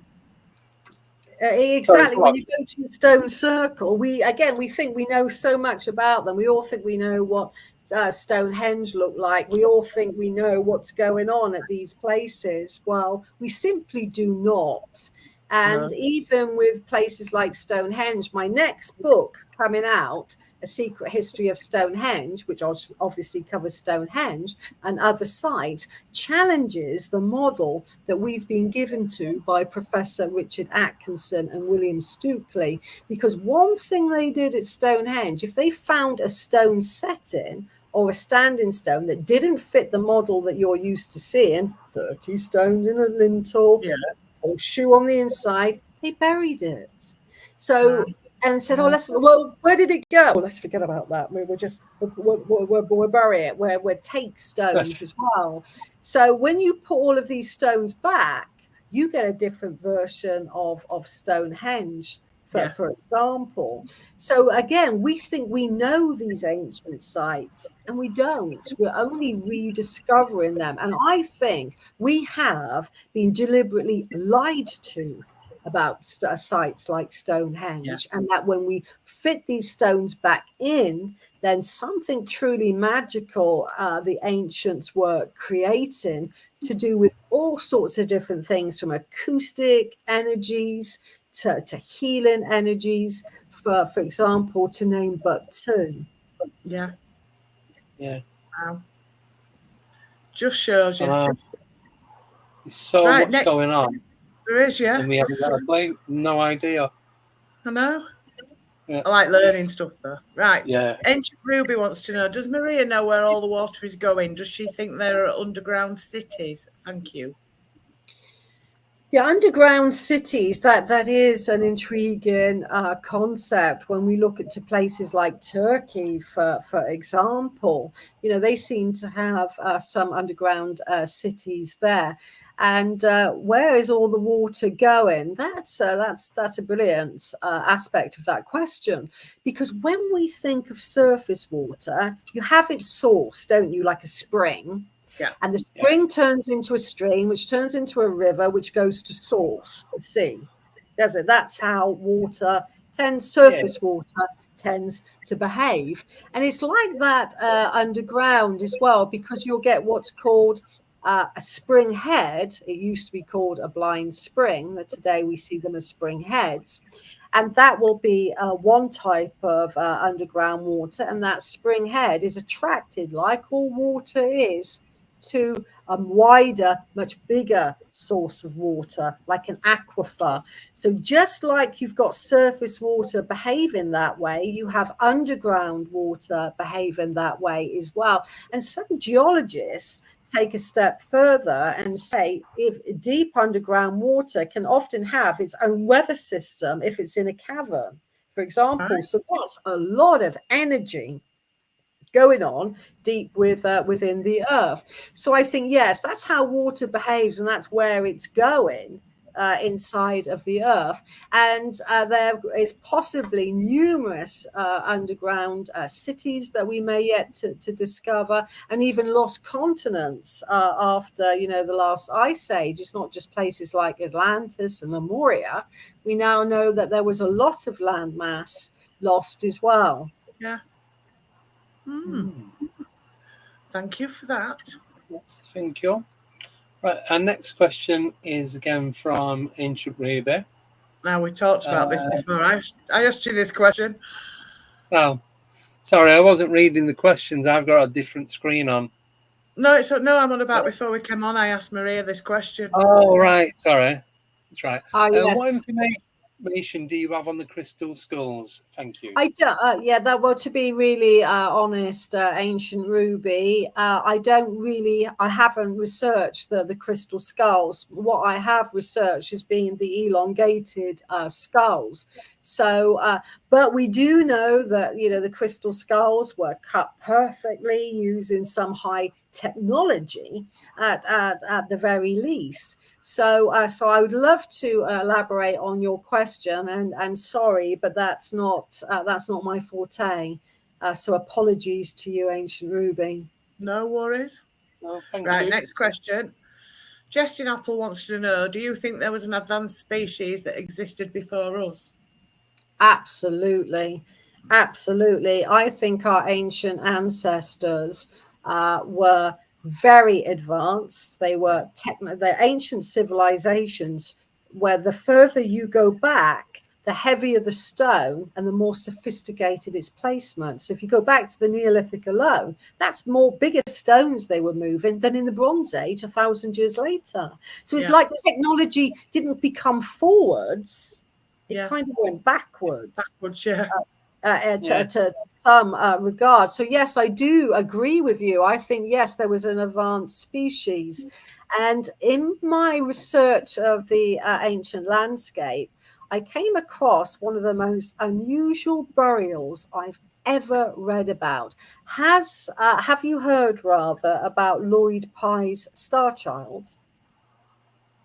exactly. When you go to the stone circle, we think we know so much about them. We all think we know what Stonehenge looked like. We all think we know what's going on at these places. Well, we simply do not. And even with places like Stonehenge, my next book coming out, A Secret History of Stonehenge, which obviously covers Stonehenge and other sites, challenges the model that we've been given to by Professor Richard Atkinson and William Stukeley. Because one thing they did at Stonehenge, if they found a stone setting or a standing stone that didn't fit the model that you're used to seeing, 30 stones in a lintel, or shoe on the inside, they buried it. So and said, well, where did it go? Well, let's forget about that. We'll bury it. We'll take stones as well. So when you put all of these stones back, you get a different version of Stonehenge, for example. So again, we think we know these ancient sites, and we don't. We're only rediscovering them. And I think we have been deliberately lied to about sites like Stonehenge, and that when we fit these stones back in, then something truly magical the ancients were creating to do with all sorts of different things, from acoustic energies to healing energies, for example, to name but two. Yeah. Wow. Just shows you. There's so much going on. There is, yeah. And we haven't got a clue. No idea. I know. Yeah. I like learning stuff, though. Right. Yeah. Ancient Ruby wants to know, does Maria know where all the water is going? Does she think there are underground cities? Thank you. Yeah, underground cities, that is an intriguing concept when we look at places like Turkey, for example. They seem to have some underground cities there. And where is all the water going? That's a brilliant aspect of that question, because when we think of surface water, you have its source, don't you, like a spring. Yeah. And the spring turns into a stream, which turns into a river, which goes to source, the sea. Does it? That's how surface water tends to behave. And it's like that underground as well, because you'll get what's called a spring head. It used to be called a blind spring, but today we see them as spring heads. And that will be one type of underground water. And that spring head is attracted, like all water is, to a wider, much bigger source of water, like an aquifer. So just like you've got surface water behaving that way, you have underground water behaving that way as well. And some geologists take a step further and say, if deep underground water can often have its own weather system if it's in a cavern, for example. Right. So that's a lot of energy going on deep within the earth. So I think, yes, that's how water behaves, and that's where it's going inside of the earth. And there is possibly numerous underground cities that we may yet to discover, and even lost continents after the last ice age. It's not just places like Atlantis and Lemuria. We now know that there was a lot of landmass lost as well. Yeah. Thank you for that. Yes, thank you. Right, our next question is again from Ancient Ruby. Now, we talked about this before. I asked you this question. Oh, sorry, I wasn't reading the questions. I've got a different screen on. No, I'm on about before we came on. I asked Maria this question. Oh, right. Sorry. That's right. Yes. What information do you have on the crystal skulls? Thank you. I do, to be really honest, Ancient Ruby, I haven't researched the crystal skulls. What I have researched has been the elongated skulls. So, but we do know that, the crystal skulls were cut perfectly using some high technology at the very least. So I would love to elaborate on your question, and sorry, but that's not my forte. So apologies to you, Ancient Ruby. No worries. Oh, thank you. Next question. Justin Apple wants to know, do you think there was an advanced species that existed before us? Absolutely. I think our ancient ancestors were very advanced. They were they're ancient civilizations where the further you go back, the heavier the stone and the more sophisticated its placement. So if you go back to the Neolithic alone, that's bigger stones they were moving than in the Bronze Age 1,000 years later. So it's like technology didn't become forwards. It kind of went backwards. To some regard. So yes, I do agree with you. I think, yes, there was an advanced species. And in my research of the ancient landscape, I came across one of the most unusual burials I've ever read about. Have you heard, rather, about Lloyd Pye's Star Child?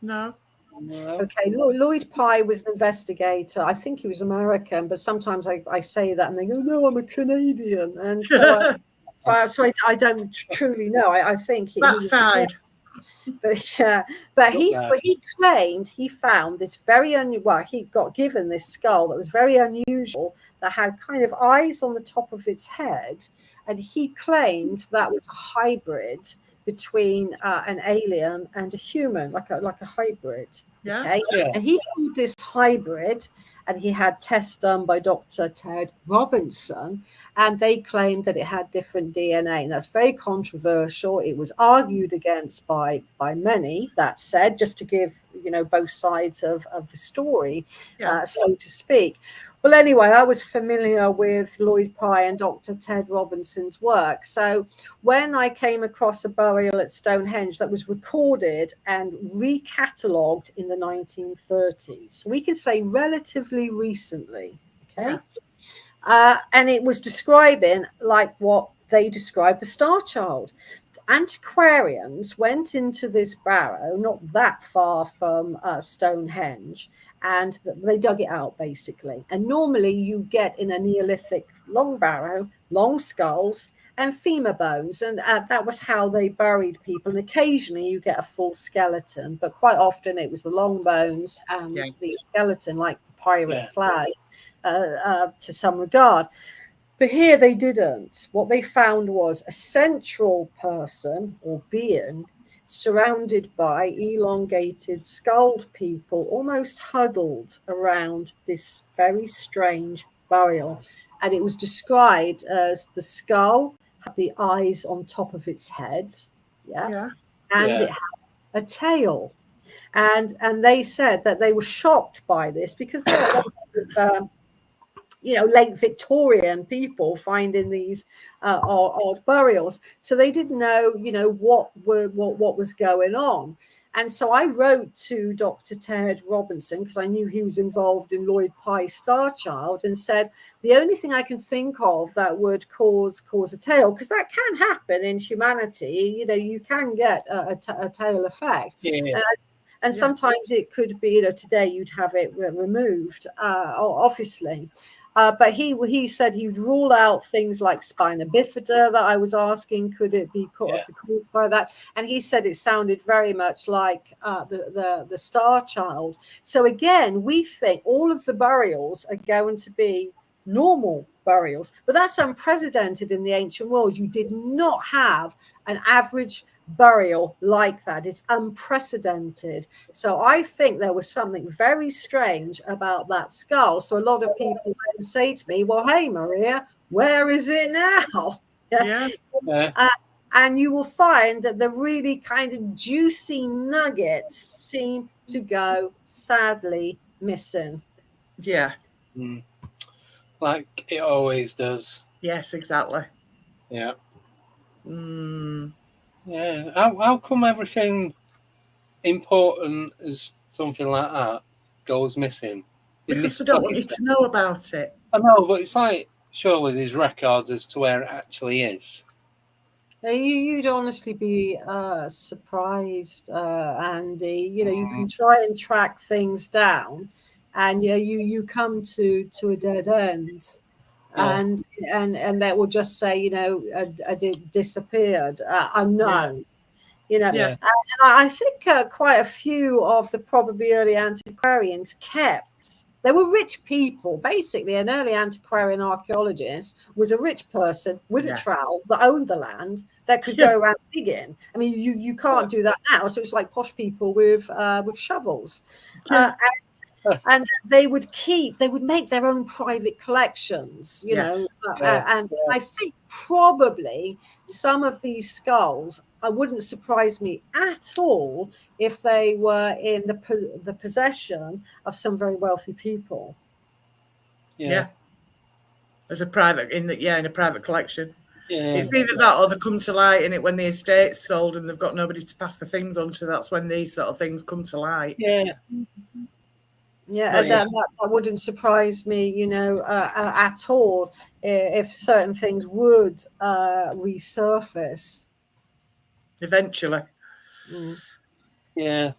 No. Okay, Lloyd Pye was an investigator. I think he was American, but sometimes I say that and they go, "No, I'm a Canadian," and so I don't truly know. I think he was But he claimed he found this very he got given this skull that was very unusual, that had kind of eyes on the top of its head, and he claimed that was a hybrid between an alien and a human, like a hybrid. Yeah. Okay. Yeah. And he called this hybrid, and he had tests done by Dr. Ted Robinson, and they claimed that it had different DNA, and that's very controversial. It was argued against by many. That said, just to give both sides of the story, so to speak. Well, anyway, I was familiar with Lloyd Pye and Dr. Ted Robinson's work. So when I came across a burial at Stonehenge that was recorded and recatalogued in the 1930s, we can say relatively recently, okay? And it was describing like what they described the Star Child. Antiquarians went into this barrow, not that far from Stonehenge, and they dug it out basically. And normally you get in a Neolithic long barrow, long skulls and femur bones. And that was how they buried people. And occasionally you get a full skeleton, but quite often it was the long bones and the skeleton, like the pirate flag, to some regard. But here they didn't. What they found was a central person or being surrounded by elongated skulled people, almost huddled around this very strange burial. And it was described as the skull had the eyes on top of its head, and it had a tail. And they said that they were shocked by this because they're late Victorian people finding these odd burials, so they didn't know, what was going on. And so I wrote to Dr. Ted Robinson, because I knew he was involved in Lloyd Pye's Star Child, and said the only thing I can think of that would cause a tail, because that can happen in humanity. You can get a tail effect. And sometimes it could be, today you'd have it removed, obviously. But he said he'd rule out things like spina bifida that I was asking, could it be caused by that? And he said it sounded very much like the Star Child. So again, we think all of the burials are going to be normal burials, but that's unprecedented in the ancient world. You did not have an average burial like that. It's unprecedented. So I think there was something very strange about that skull. So a lot of people then say to me, well, hey, Maria, where is it now? And you will find that the really kind of juicy nuggets seem to go sadly missing. Like it always does. Yes, exactly. Yeah. Yeah. How come everything important as something like that goes missing? Because they don't want you to know about it. I know, but it's like, surely there's records as to where it actually is. You'd honestly be surprised, Andy. You can try and track things down, and you come to a dead end. And that will just say, disappeared, unknown. And I think quite a few of the probably early antiquarians they were rich people. Basically, an early antiquarian archaeologist was a rich person with a trowel that owned the land that could go around digging. I mean, you can't do that now. So it's like posh people with shovels. And they would make their own private collections, and I think probably some of these skulls, it wouldn't surprise me at all if they were in the possession of some very wealthy people. As a private in a private collection. It's either that or they come to light in it when the estate's sold and they've got nobody to pass the things on to. That's when these sort of things come to light. That wouldn't surprise me, at all, if certain things would resurface eventually. It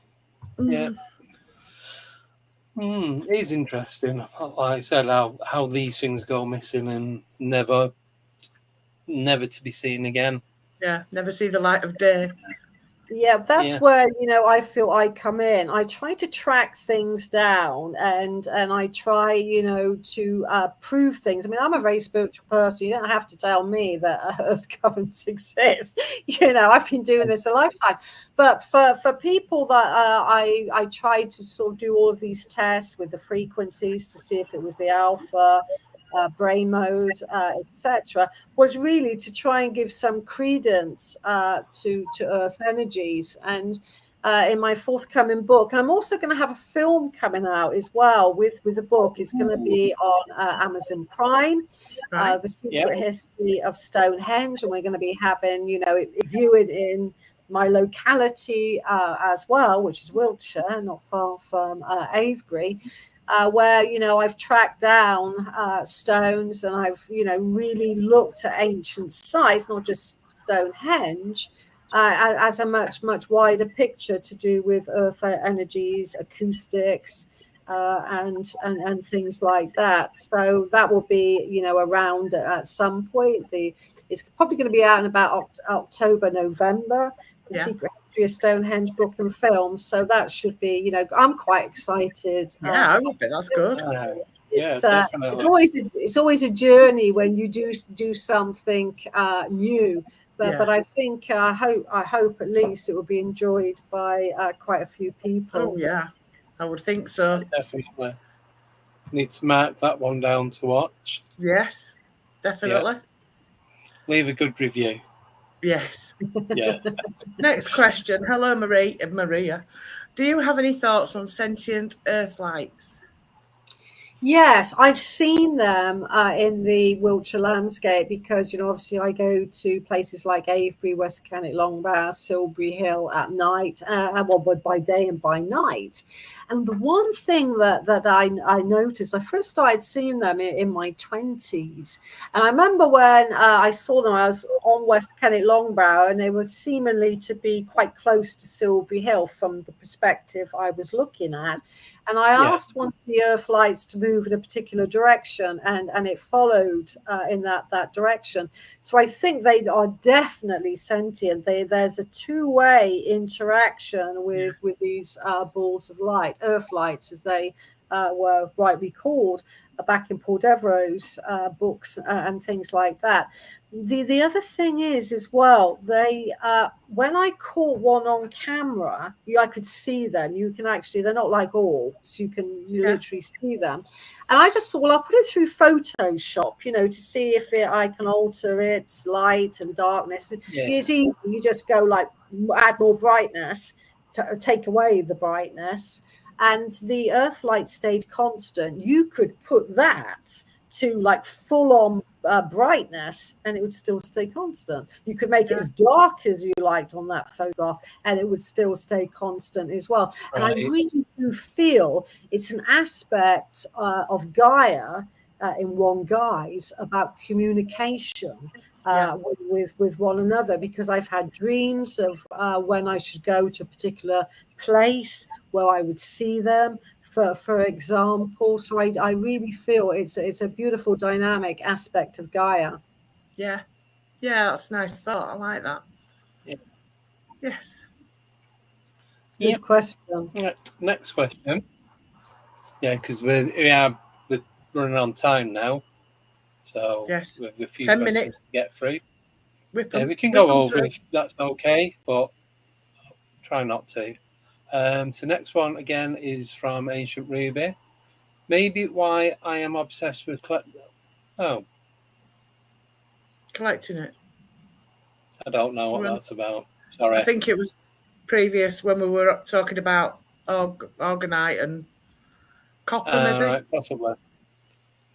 is interesting, like I said, how these things go missing and never to be seen again. Never see the light of day. Yeah, that's where, you know, I feel I come in. I try to track things down, and I try, you know, to prove things. I mean, I'm a very spiritual person. You don't have to tell me that earth currents exist. You know, I've been doing this a lifetime. But for people that I tried to sort of do all of these tests with the frequencies to see if it was the alpha, brain mode, etc., was really to try and give some credence to earth energies. And in my forthcoming book, and I'm also going to have a film coming out as well with the book. It's going to be on Amazon Prime, The Secret History of Stonehenge, and we're going to be having, you know, it viewed in my locality as well, which is Wiltshire, not far from Avebury. Where, you know, I've tracked down stones, and I've, you know, really looked at ancient sites, not just Stonehenge, as a much wider picture to do with earth energies, acoustics, and things like that. So that will be, you know, around at some point. It's probably going to be out in about October, November. The Secret History of Stonehenge book and film. So that should be, you know, I'm quite excited. Yeah, I love it. That's good. It's always a journey when you do something new. But I think I hope at least it will be enjoyed by quite a few people. Oh yeah, I would think so. Definitely. Need to mark that one down to watch. Yes, definitely. Yeah. Leave a good review. Yes. Yeah. Next question. Hello, Maria. Do you have any thoughts on sentient earth lights? Yes, I've seen them in the Wiltshire landscape because, you know, obviously I go to places like Avebury, West Cannock, Longbarrow, Silbury Hill at night, by day and by night. And the one thing that I noticed, I first started seeing them in my 20s. And I remember when I saw them, I was on West Cannock, Longbarrow, and they were seemingly to be quite close to Silbury Hill from the perspective I was looking at. And I asked one of the earth lights to move in a particular direction, and it followed in that direction. So I think they are definitely sentient. There's a two-way interaction with these balls of light, earth lights, as they were rightly called back in Paul Devereux's books and things like that. The other thing is as well, they when I caught one on camera, I could see them. You can actually, they're not like orbs, you can literally see them. And I just thought, well, I'll put it through Photoshop, you know, to see if I can alter its light and darkness. It's easy. You just go like add more brightness, to take away the brightness, and the earth light stayed constant. You could put that to like full on brightness and it would still stay constant. You could make it as dark as you liked on that photograph and it would still stay constant as well. And I really do feel it's an aspect of Gaia in one guise about communication with one another, because I've had dreams of when I should go to a particular place where I would see them, for example. So I really feel it's a beautiful dynamic aspect of Gaia. Yeah, that's a nice thought. I like that. Yes. Good question. Next question. Yeah, because we're running on time now. So yes, we have a few 10 questions minutes to get through. We can go over through. If that's okay, but I'll try not to. So next one again is from Ancient Ruby. Maybe why I am obsessed with collecting it. I don't know what that's about. Sorry. I think it was previous when we were talking about orgonite and copper, maybe. Right, possibly.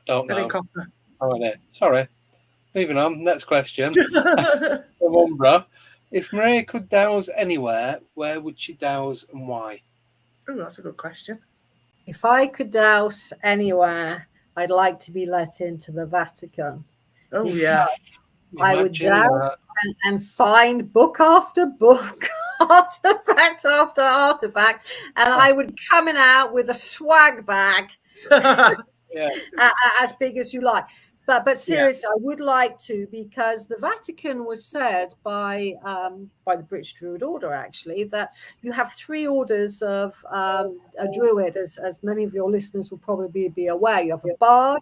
Don't know. Copper. Sorry. Moving on. Next question. From Umbra. If Maria could dowse anywhere, where would she dowse and why? Oh, that's a good question. If I could dowse anywhere, I'd like to be let into the Vatican. Oh, yeah. I would dowse and find book after book, artifact after artifact, and I would coming out with a swag bag as big as you like. But seriously, I would like to, because the Vatican was said by the British Druid Order, actually, that you have 3 orders of a Druid, as many of your listeners will probably be aware. You have a Bard,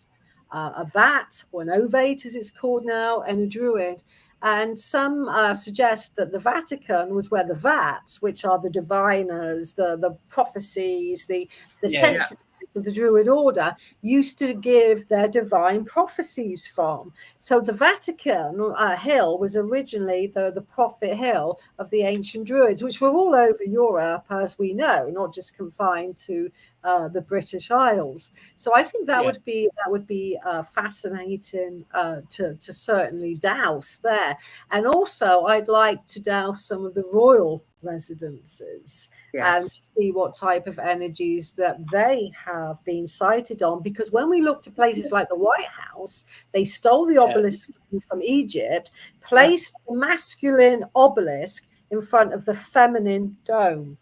a Vat, or an Ovate, as it's called now, and a Druid. And some suggest that the Vatican was where the Vats, which are the diviners, the prophecies, the sensitives of the Druid Order, used to give their divine prophecies from. So the Vatican hill was originally the prophet hill of the ancient Druids, which were all over Europe, as we know, not just confined to the British Isles. So I think that would be fascinating to certainly douse there. And also, I'd like to douse some of the royal residences and see what type of energies that they have been sighted on. Because when we look to places like the White House, they stole the obelisk from Egypt, placed the masculine obelisk in front of the feminine dome.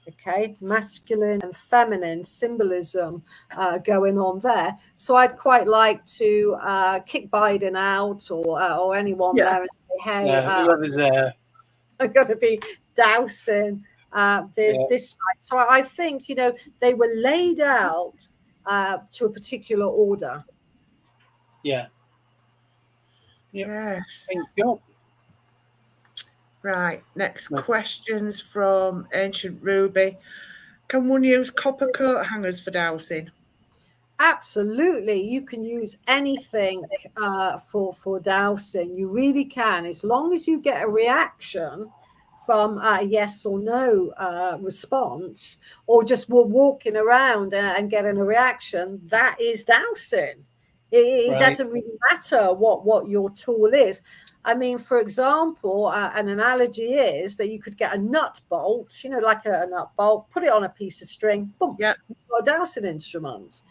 Okay, masculine and feminine symbolism going on there. So I'd quite like to kick Biden out or anyone there and say, hey, whoever's there, I'm going to be dousing this site. So I think, they were laid out to a particular order. Yeah. Yes. Thank you. Right. Next questions from Ancient Ruby. Can one use copper coat hangers for dowsing? Absolutely. You can use anything for dowsing. You really can, as long as you get a reaction from a yes or no response, or just walking around and getting a reaction. That is dowsing. It doesn't really matter what your tool is. I mean, for example, an analogy is that you could get a nut bolt, like a nut bolt, put it on a piece of string, boom, you've got a dowsing instrument.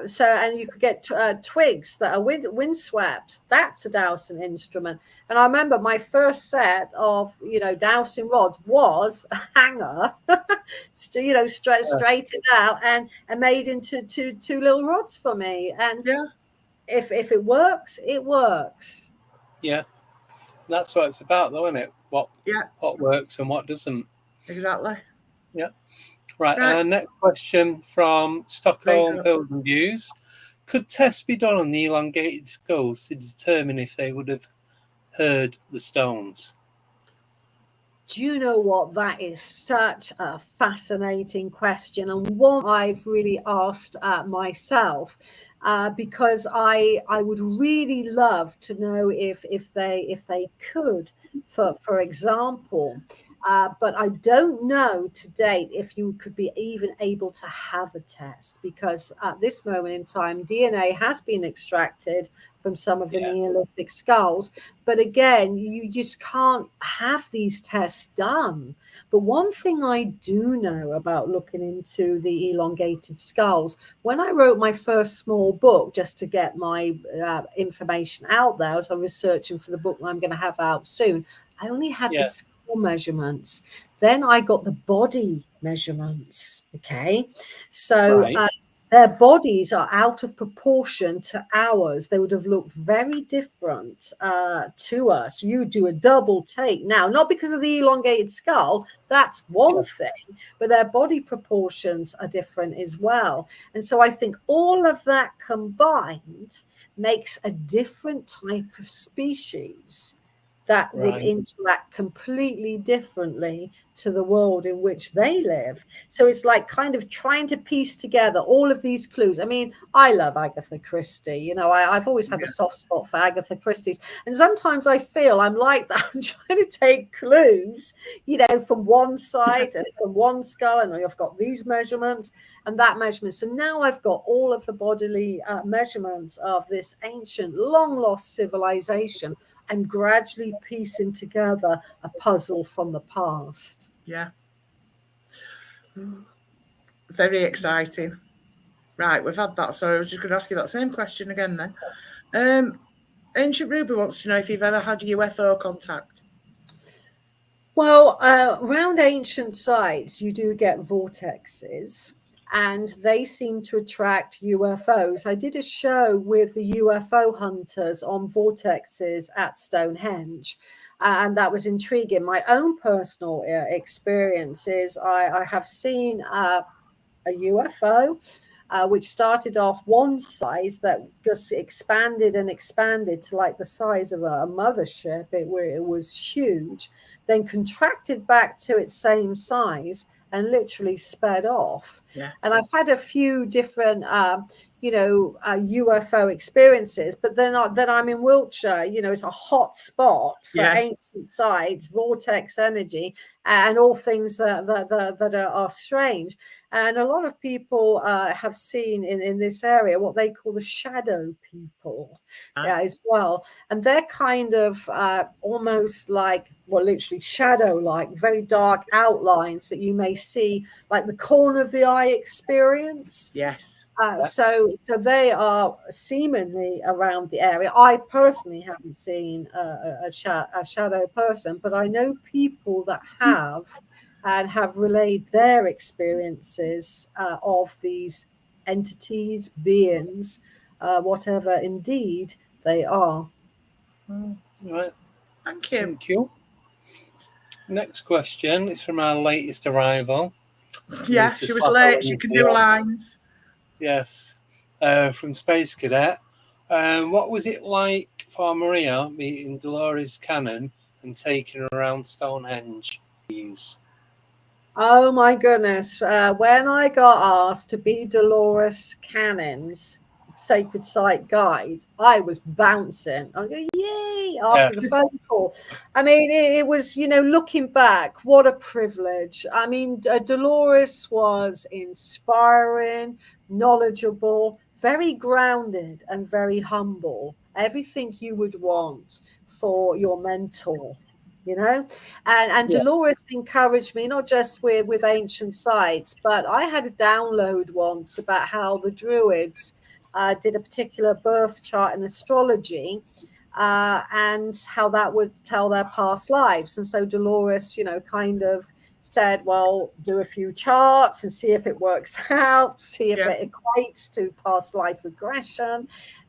So, and you could get twigs that are windswept. That's a dowsing instrument. And I remember my first set of, dowsing rods was a hanger, straightened out and made into two little rods for me. And if it works, it works. Yeah, that's what it's about, though, isn't it? What works and what doesn't. Exactly. Yeah. Right. Next question from Stockholm Pilgrim Views. Could tests be done on the elongated skulls to determine if they would have heard the stones? Do you know what? That is such a fascinating question, and one I've really asked myself, because I would really love to know if they could, for example. But I don't know to date if you could be even able to have a test, because at this moment in time, DNA has been extracted from some of the Neolithic skulls. But again, you just can't have these tests done. But one thing I do know about looking into the elongated skulls, when I wrote my first small book, just to get my information out there, as I'm researching for the book that I'm going to have out soon, I only had the skull measurements. Then I got the body measurements. Okay, so their bodies are out of proportion to ours. They would have looked very different to us. You do a double take now, not because of the elongated skull, that's one thing, but their body proportions are different as well. And so I think all of that combined makes a different type of species that would interact completely differently to the world in which they live. So it's like kind of trying to piece together all of these clues. I mean, I love Agatha Christie. I've always had a soft spot for Agatha Christie's. And sometimes I feel I'm like that. I'm trying to take clues, from one side and from one skull, and I've got these measurements and that measurement. So now I've got all of the bodily measurements of this ancient, long-lost civilization, and gradually piecing together a puzzle from the past. Yeah. Very exciting. Right, we've had that. So I was just going to ask you that same question again then. Ancient Ruby wants to know if you've ever had UFO contact. Well, around ancient sites, you do get vortexes. and they seem to attract UFOs. I did a show with the UFO hunters on vortexes at Stonehenge, and that was intriguing. My own personal experience is I have seen a UFO, which started off one size that just expanded and expanded to like the size of a mothership. It was huge, then contracted back to its same size and literally sped off. Yeah. And I've had a few different, UFO experiences, but then I'm in Wiltshire. It's a hot spot for ancient sites, vortex energy, and all things that are strange. And a lot of people have seen in this area what they call the shadow people as well. And they're kind of almost like, well, literally shadow-like, very dark outlines that you may see, like the corner of the eye experience. Yes. So they are seemingly around the area. I personally haven't seen a shadow person, but I know people that have, and have relayed their experiences of these entities, beings, whatever indeed they are. Right. Thank you. Thank you. Next question is from our latest arrival. Yeah, she was late. She can do lines. Yes. From Space Cadet. What was it like for Maria meeting Dolores Cannon and taking her around Stonehenge? Please. Oh my goodness. When I got asked to be Dolores Cannon's sacred site guide, I was bouncing. I go, yay, after the phone call. I mean, it was, looking back, what a privilege. I mean, Dolores was inspiring, knowledgeable, very grounded and very humble. Everything you would want for your mentor. And Dolores encouraged me, not just with ancient sites, but I had a download once about how the Druids did a particular birth chart in astrology, and how that would tell their past lives. And so Dolores, kind of said, well, do a few charts and see if it works out, see if it equates to past life regression.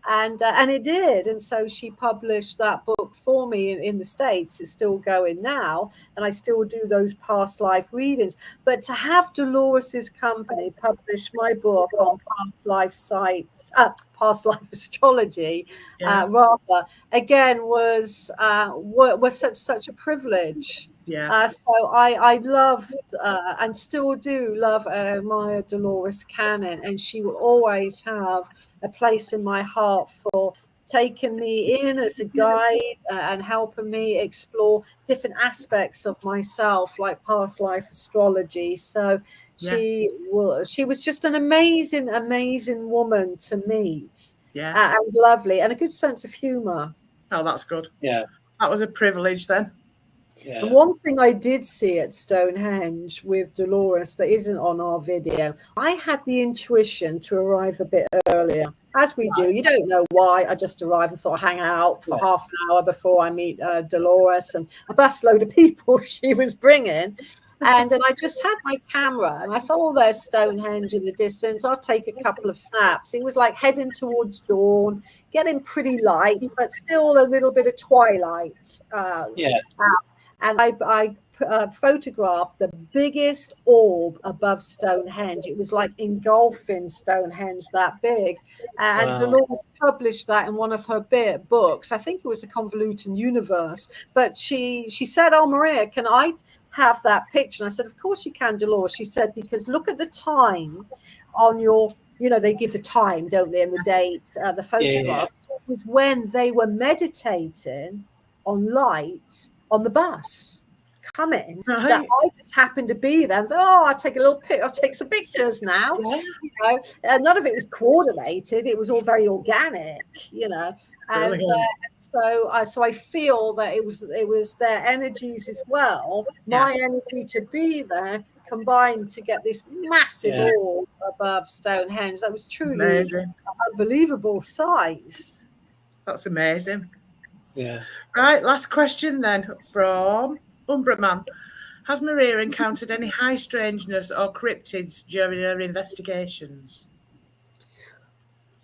And it did. And so she published that book for me in the States. It's still going now. And I still do those past life readings. But to have Dolores's company publish my book on past life sites, past life astrology, rather, again, was such a privilege. So I loved and still do love and admire Dolores Cannon, and she will always have a place in my heart for taking me in as a guide and helping me explore different aspects of myself, like past life astrology. So she was just an amazing woman to meet. And lovely, and a good sense of humor. Oh, that's good. Yeah, that was a privilege then. Yeah. And one thing I did see at Stonehenge with Dolores that isn't on our video, I had the intuition to arrive a bit earlier, as we do. You don't know why. I just arrived and thought I'd hang out for half an hour before I meet Dolores and a busload of people she was bringing. And then I just had my camera and I thought, oh, there's Stonehenge in the distance. I'll take a couple of snaps. It was like heading towards dawn, getting pretty light, but still a little bit of twilight. And I photographed the biggest orb above Stonehenge. It was like engulfing Stonehenge, that big. And Dolores published that in one of her books. I think it was A Convoluted Universe. But she said, oh, Maria, can I have that picture? And I said, of course you can, Dolores. She said, because look at the time on your, they give the time, don't they, and the date, the photograph. It was when they were meditating on light on the bus coming, that I just happened to be there and thought, I'll take a little I'll take some pictures now. None of it was coordinated, it was all very organic, and so I feel that it was their energies as well, my energy to be there, combined to get this massive orb above Stonehenge. That was truly amazing. Unbelievable size. That's amazing. Yeah. Right, last question then from Umbraman. Has Maria encountered any high strangeness or cryptids during her investigations?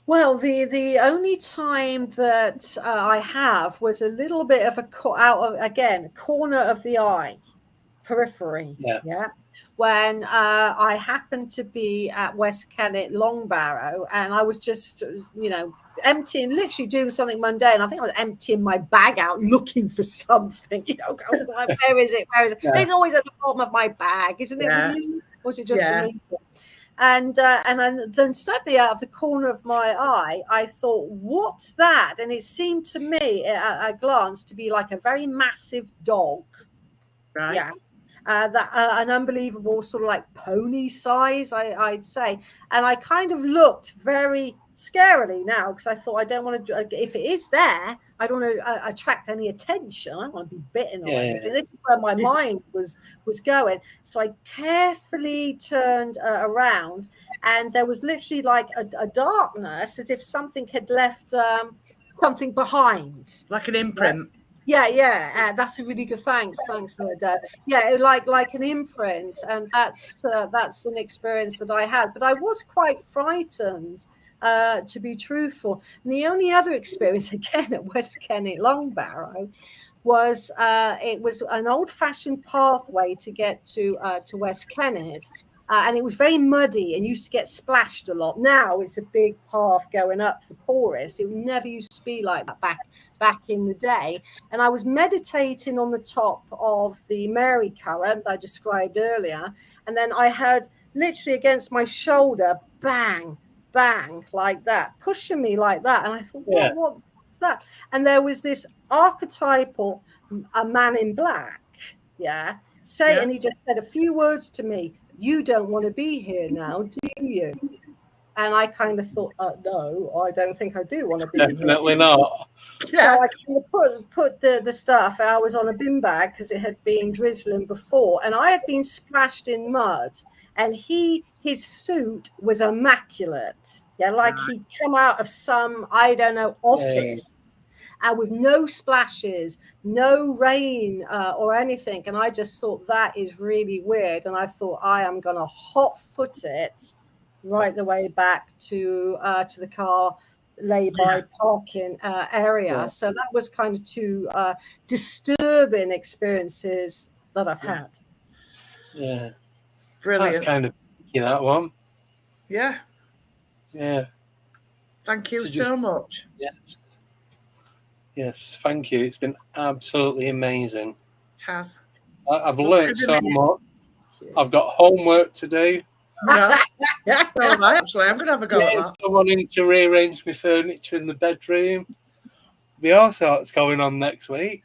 Well, the only time that I have was a little bit of corner of the eye, periphery. Yeah. When I happened to be at West Kennet Long Barrow, and I was just, emptying, literally doing something mundane. I think I was emptying my bag out, looking for something. Where is it? Where is it? Yeah. It's always at the bottom of my bag, isn't it? With you? Or was it just for me? And then suddenly out of the corner of my eye, I thought, what's that? And it seemed to me at a glance to be like a very massive dog. Right. Yeah. An unbelievable sort of like pony size, I'd say. And I kind of looked very scarily now because I thought I don't want to, if it is there, I don't want to attract any attention. I don't want to be bitten or anything. This is where my mind was going. So I carefully turned around, and there was literally like a darkness as if something had left something behind. Like an imprint. Yeah. That's a really good. Thanks, Dad. Yeah, like an imprint, and that's an experience that I had. But I was quite frightened, to be truthful. And the only other experience, again at West Kennet Long Barrow, was it was an old-fashioned pathway to get to West Kennet. And it was very muddy and used to get splashed a lot. Now it's a big path going up the porous. It never used to be like that back in the day. And I was meditating on the top of the Mary current that I described earlier. And then I heard literally against my shoulder, bang, bang, like that, pushing me like that. And I thought, what's that? And there was this archetypal, a man in black, and he just said a few words to me. You don't want to be here now, do you? And I kind of thought, no, I don't think I do want to be here. Definitely not. Yeah. So I kind of put the stuff. I was on a bin bag because it had been drizzling before, and I had been splashed in mud. And his suit was immaculate. Yeah, like he'd come out of some, I don't know, office. With no splashes, no rain or anything. And I just thought that is really weird. And I thought I am going to hot foot it right the way back to the car lay-by parking area. Yeah. So that was kind of two disturbing experiences that I've had. Yeah. Brilliant. That's kind of that one. Yeah. Yeah. Thank you so much. Yes, thank you. It's been absolutely amazing. It has. I've learned so much. I've got homework to do. Yeah. Actually, I'm going to have a go at that. I'm wanting to rearrange my furniture in the bedroom. There's all sorts going on next week.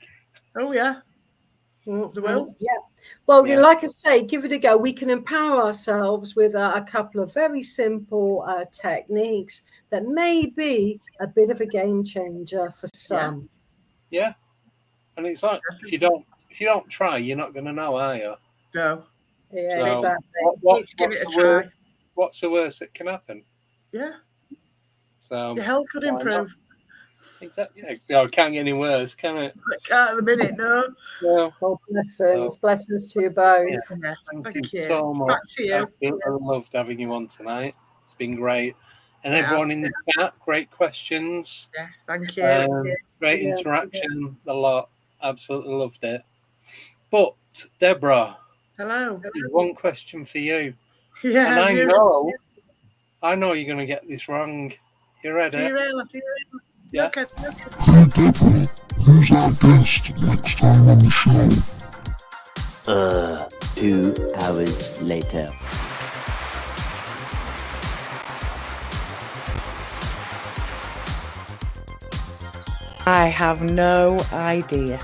Oh, yeah. There will. Yeah. Well, like I say, give it a go. We can empower ourselves with a couple of very simple techniques that may be a bit of a game changer for some. Yeah. And it's like if you don't try, you're not going to know, are you? No. Yeah, so exactly. Give it a try. What's the worst that can happen? Yeah. So your health could improve. Exactly. Yeah. It can't get any worse, can it? It can't at the minute, no. Yeah. Oh, blessings to you both. Yeah. Thank you so much. Back to you. I loved having you on tonight. It's been great. And everyone in the chat, great questions. Yes, thank you. Great interaction. A lot. Absolutely loved it. But Deborah, hello. There's one question for you. Yeah. And I know you're going to get this wrong. You ready? Yeah. Okay. Hey Deborah, who's our guest next time on the show? 2 hours later. I have no idea.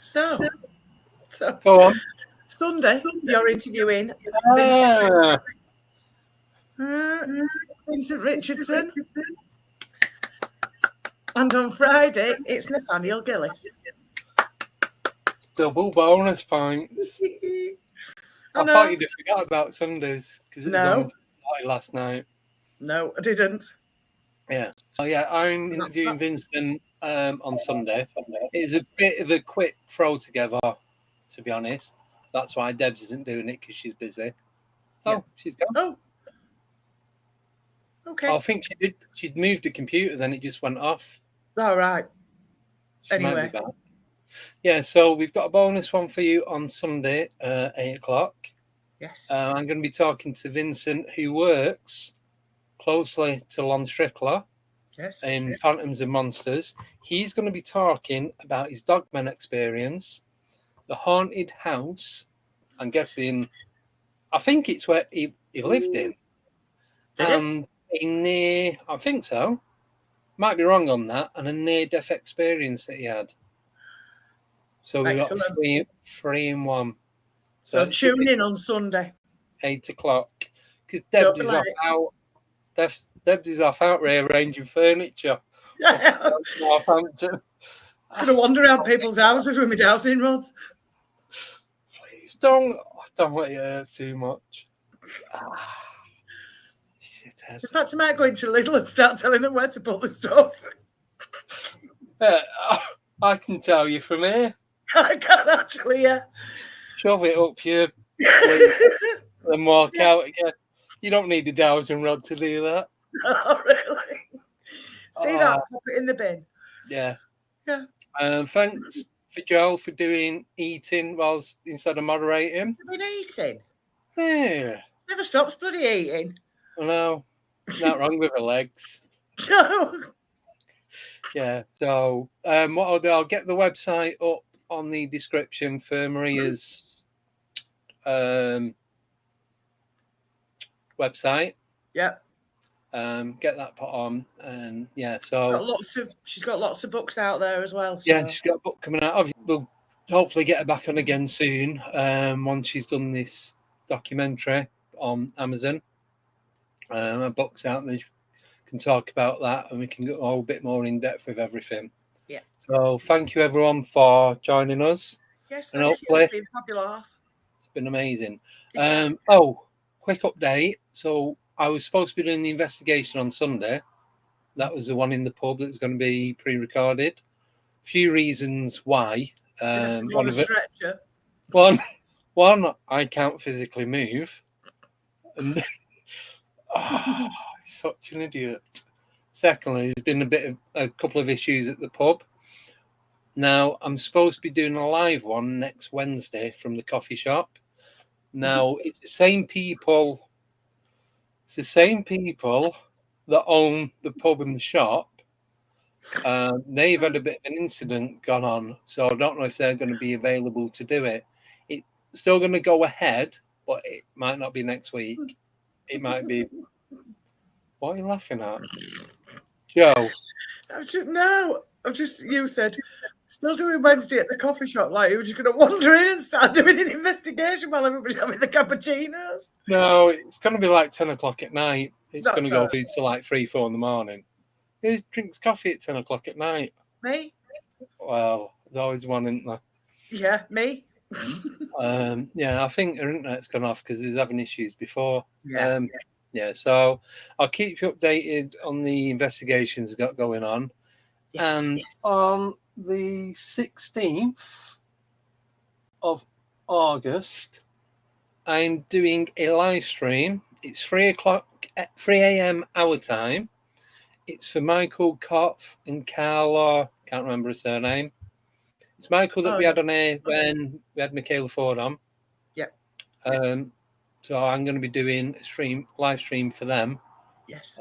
So go on. Sunday, you're interviewing Vincent Richardson. And on Friday, it's Nathaniel Gillis. Double bonus points. I thought you'd forgot about Sundays because it was on last night. No, I didn't. Yeah. Oh, yeah. I'm interviewing Vincent on Sunday. It's a bit of a quick throw together, to be honest. That's why Debs isn't doing it because she's busy. Yeah. Oh, she's gone. Oh. Okay. I think she did. She'd moved the computer, then it just went off. All right. She Anyway. might be back. Yeah, so we've got a bonus one for you on Sunday, 8 o'clock. Yes. I'm going to be talking to Vincent, who works closely to Lon Strickler in Phantoms and Monsters. He's going to be talking about his Dogman experience, the haunted house. I'm guessing, I think it's where he lived in. And a near, I think so, might be wrong on that, and a near-death experience that he had. So we got three in one. So tune in on Sunday. 8 o'clock. Because Debs is off out. Debs is off out rearranging furniture. Yeah. Northampton. I'm going to wander around people's houses with my dowsing rods. Please don't let it hurt too much. In fact, I might go into Lidl and start telling them where to put the stuff. I can tell you from here. I can actually, yeah. Shove it up your and walk out again. You don't need a dowsing rod to do that. Oh, really? See that? Pop it in the bin. Yeah. Yeah. Thanks for Joe for doing eating whilst instead of moderating. You've been eating? Yeah. Never stops bloody eating. I know. Not wrong with her legs. No. Yeah. So what I'll do, I'll get the website up on the description for Maria's website. Yeah. Get that put on, and yeah. So she's got lots of books out there as well. So. Yeah, she's got a book coming out. We'll hopefully get her back on again soon. Once she's done this documentary on Amazon. Her book's out, and then she can talk about that, and we can go a whole bit more in depth with everything. Yeah. So thank you everyone for joining us. Yes, thank you. It's been fabulous. It's been amazing. Quick update. So I was supposed to be doing the investigation on Sunday. That was the one in the pub that was going to be pre-recorded. A few reasons why. One of it. One, I can't physically move. And such an idiot. Secondly, there's been a couple of issues at the pub. Now, I'm supposed to be doing a live one next Wednesday from the coffee shop. Now, it's the same people. It's the same people that own the pub and the shop. They've had a bit of an incident gone on, so I don't know if they're going to be available to do it. It's still going to go ahead, but it might not be next week. It might be. What are you laughing at, Joe? You said still doing Wednesday at the coffee shop. Like you were just going to wander in and start doing an investigation while everybody's having the cappuccinos. No, it's going to be like 10 o'clock at night. It's going to go through to like 3-4 in the morning. Who drinks coffee at 10 o'clock at night? Me. Well, there's always one, isn't there? Yeah, me. I think her internet's gone off because it was having issues before. Yeah. So I'll keep you updated on the investigations got going on. On the 16th of August, I'm doing a live stream. It's 3 a.m. our time. It's for Michael Kopf and Carla. Can't remember her surname. It's Michael that we had on here when we had Michaela Ford on. Yeah. So I'm going to be doing a live stream for them. Yes.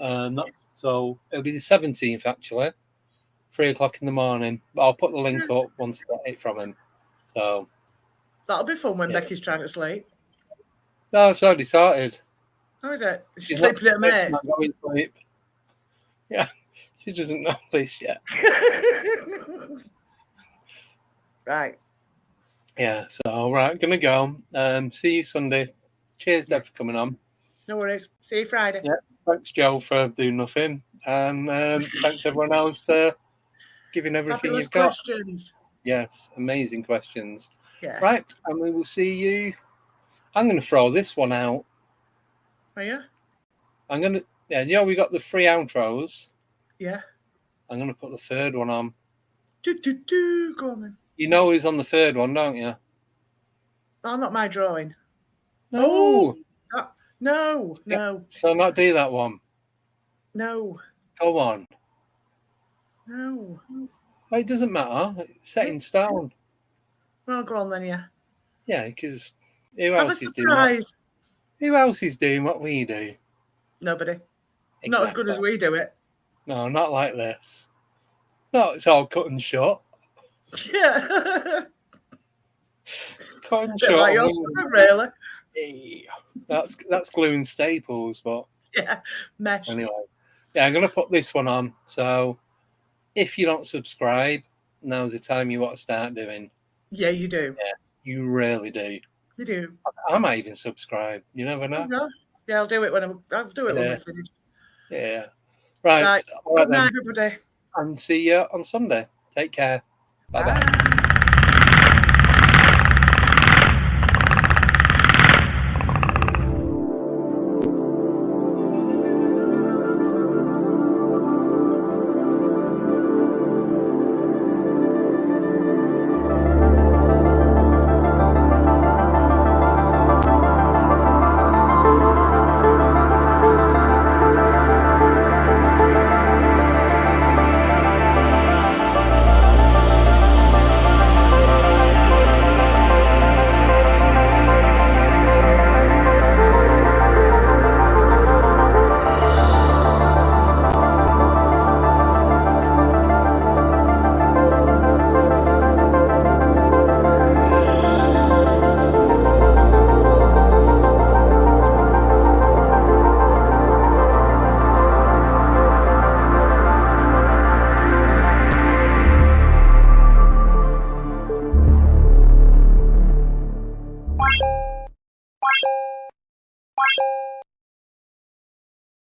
So it'll be the 17th actually, 3 o'clock in the morning. But I'll put the link up once I get it from him. So that'll be fun when Becky's trying to sleep. No, it's already started. How is it? She's sleeping at her mate's. Yeah, she doesn't know this yet. Right. Yeah, so gonna go. See you Sunday. Cheers, Deb, for coming on. No worries. See you Friday. Yeah, thanks, Joe, for doing nothing. And thanks everyone else for giving everything you've got. Questions. Yes, amazing questions. Yeah. Right, and we will see you. I'm gonna throw this one out. Are you? We got the 3 outros. Yeah. I'm going to put the third one on. Go on then. You know who's on the third one, don't you? Oh, not my drawing. No. Oh, no. Shall I not do that one? No. Go on. No. Well, it doesn't matter. It's set in stone. Well, go on then, yeah. Yeah, because who Have a else is doing surprise. who else is doing what we do? Nobody. Exactly. Not as good as we do it. No, not like this. No, it's all cut and short. Yeah. Cut and short. Like your son, really. Hey, that's glue and staples, but yeah, mesh. Anyway, yeah, I'm going to put this one on. So if you don't subscribe, now's the time you want to start doing. Yeah, you do. Yeah, you really do. You do. I might even subscribe. You never know. Oh, yeah, I'll do it when when we finish. Yeah. Right. Good night, everybody. And see you on Sunday. Take care. Bye-bye. Bye.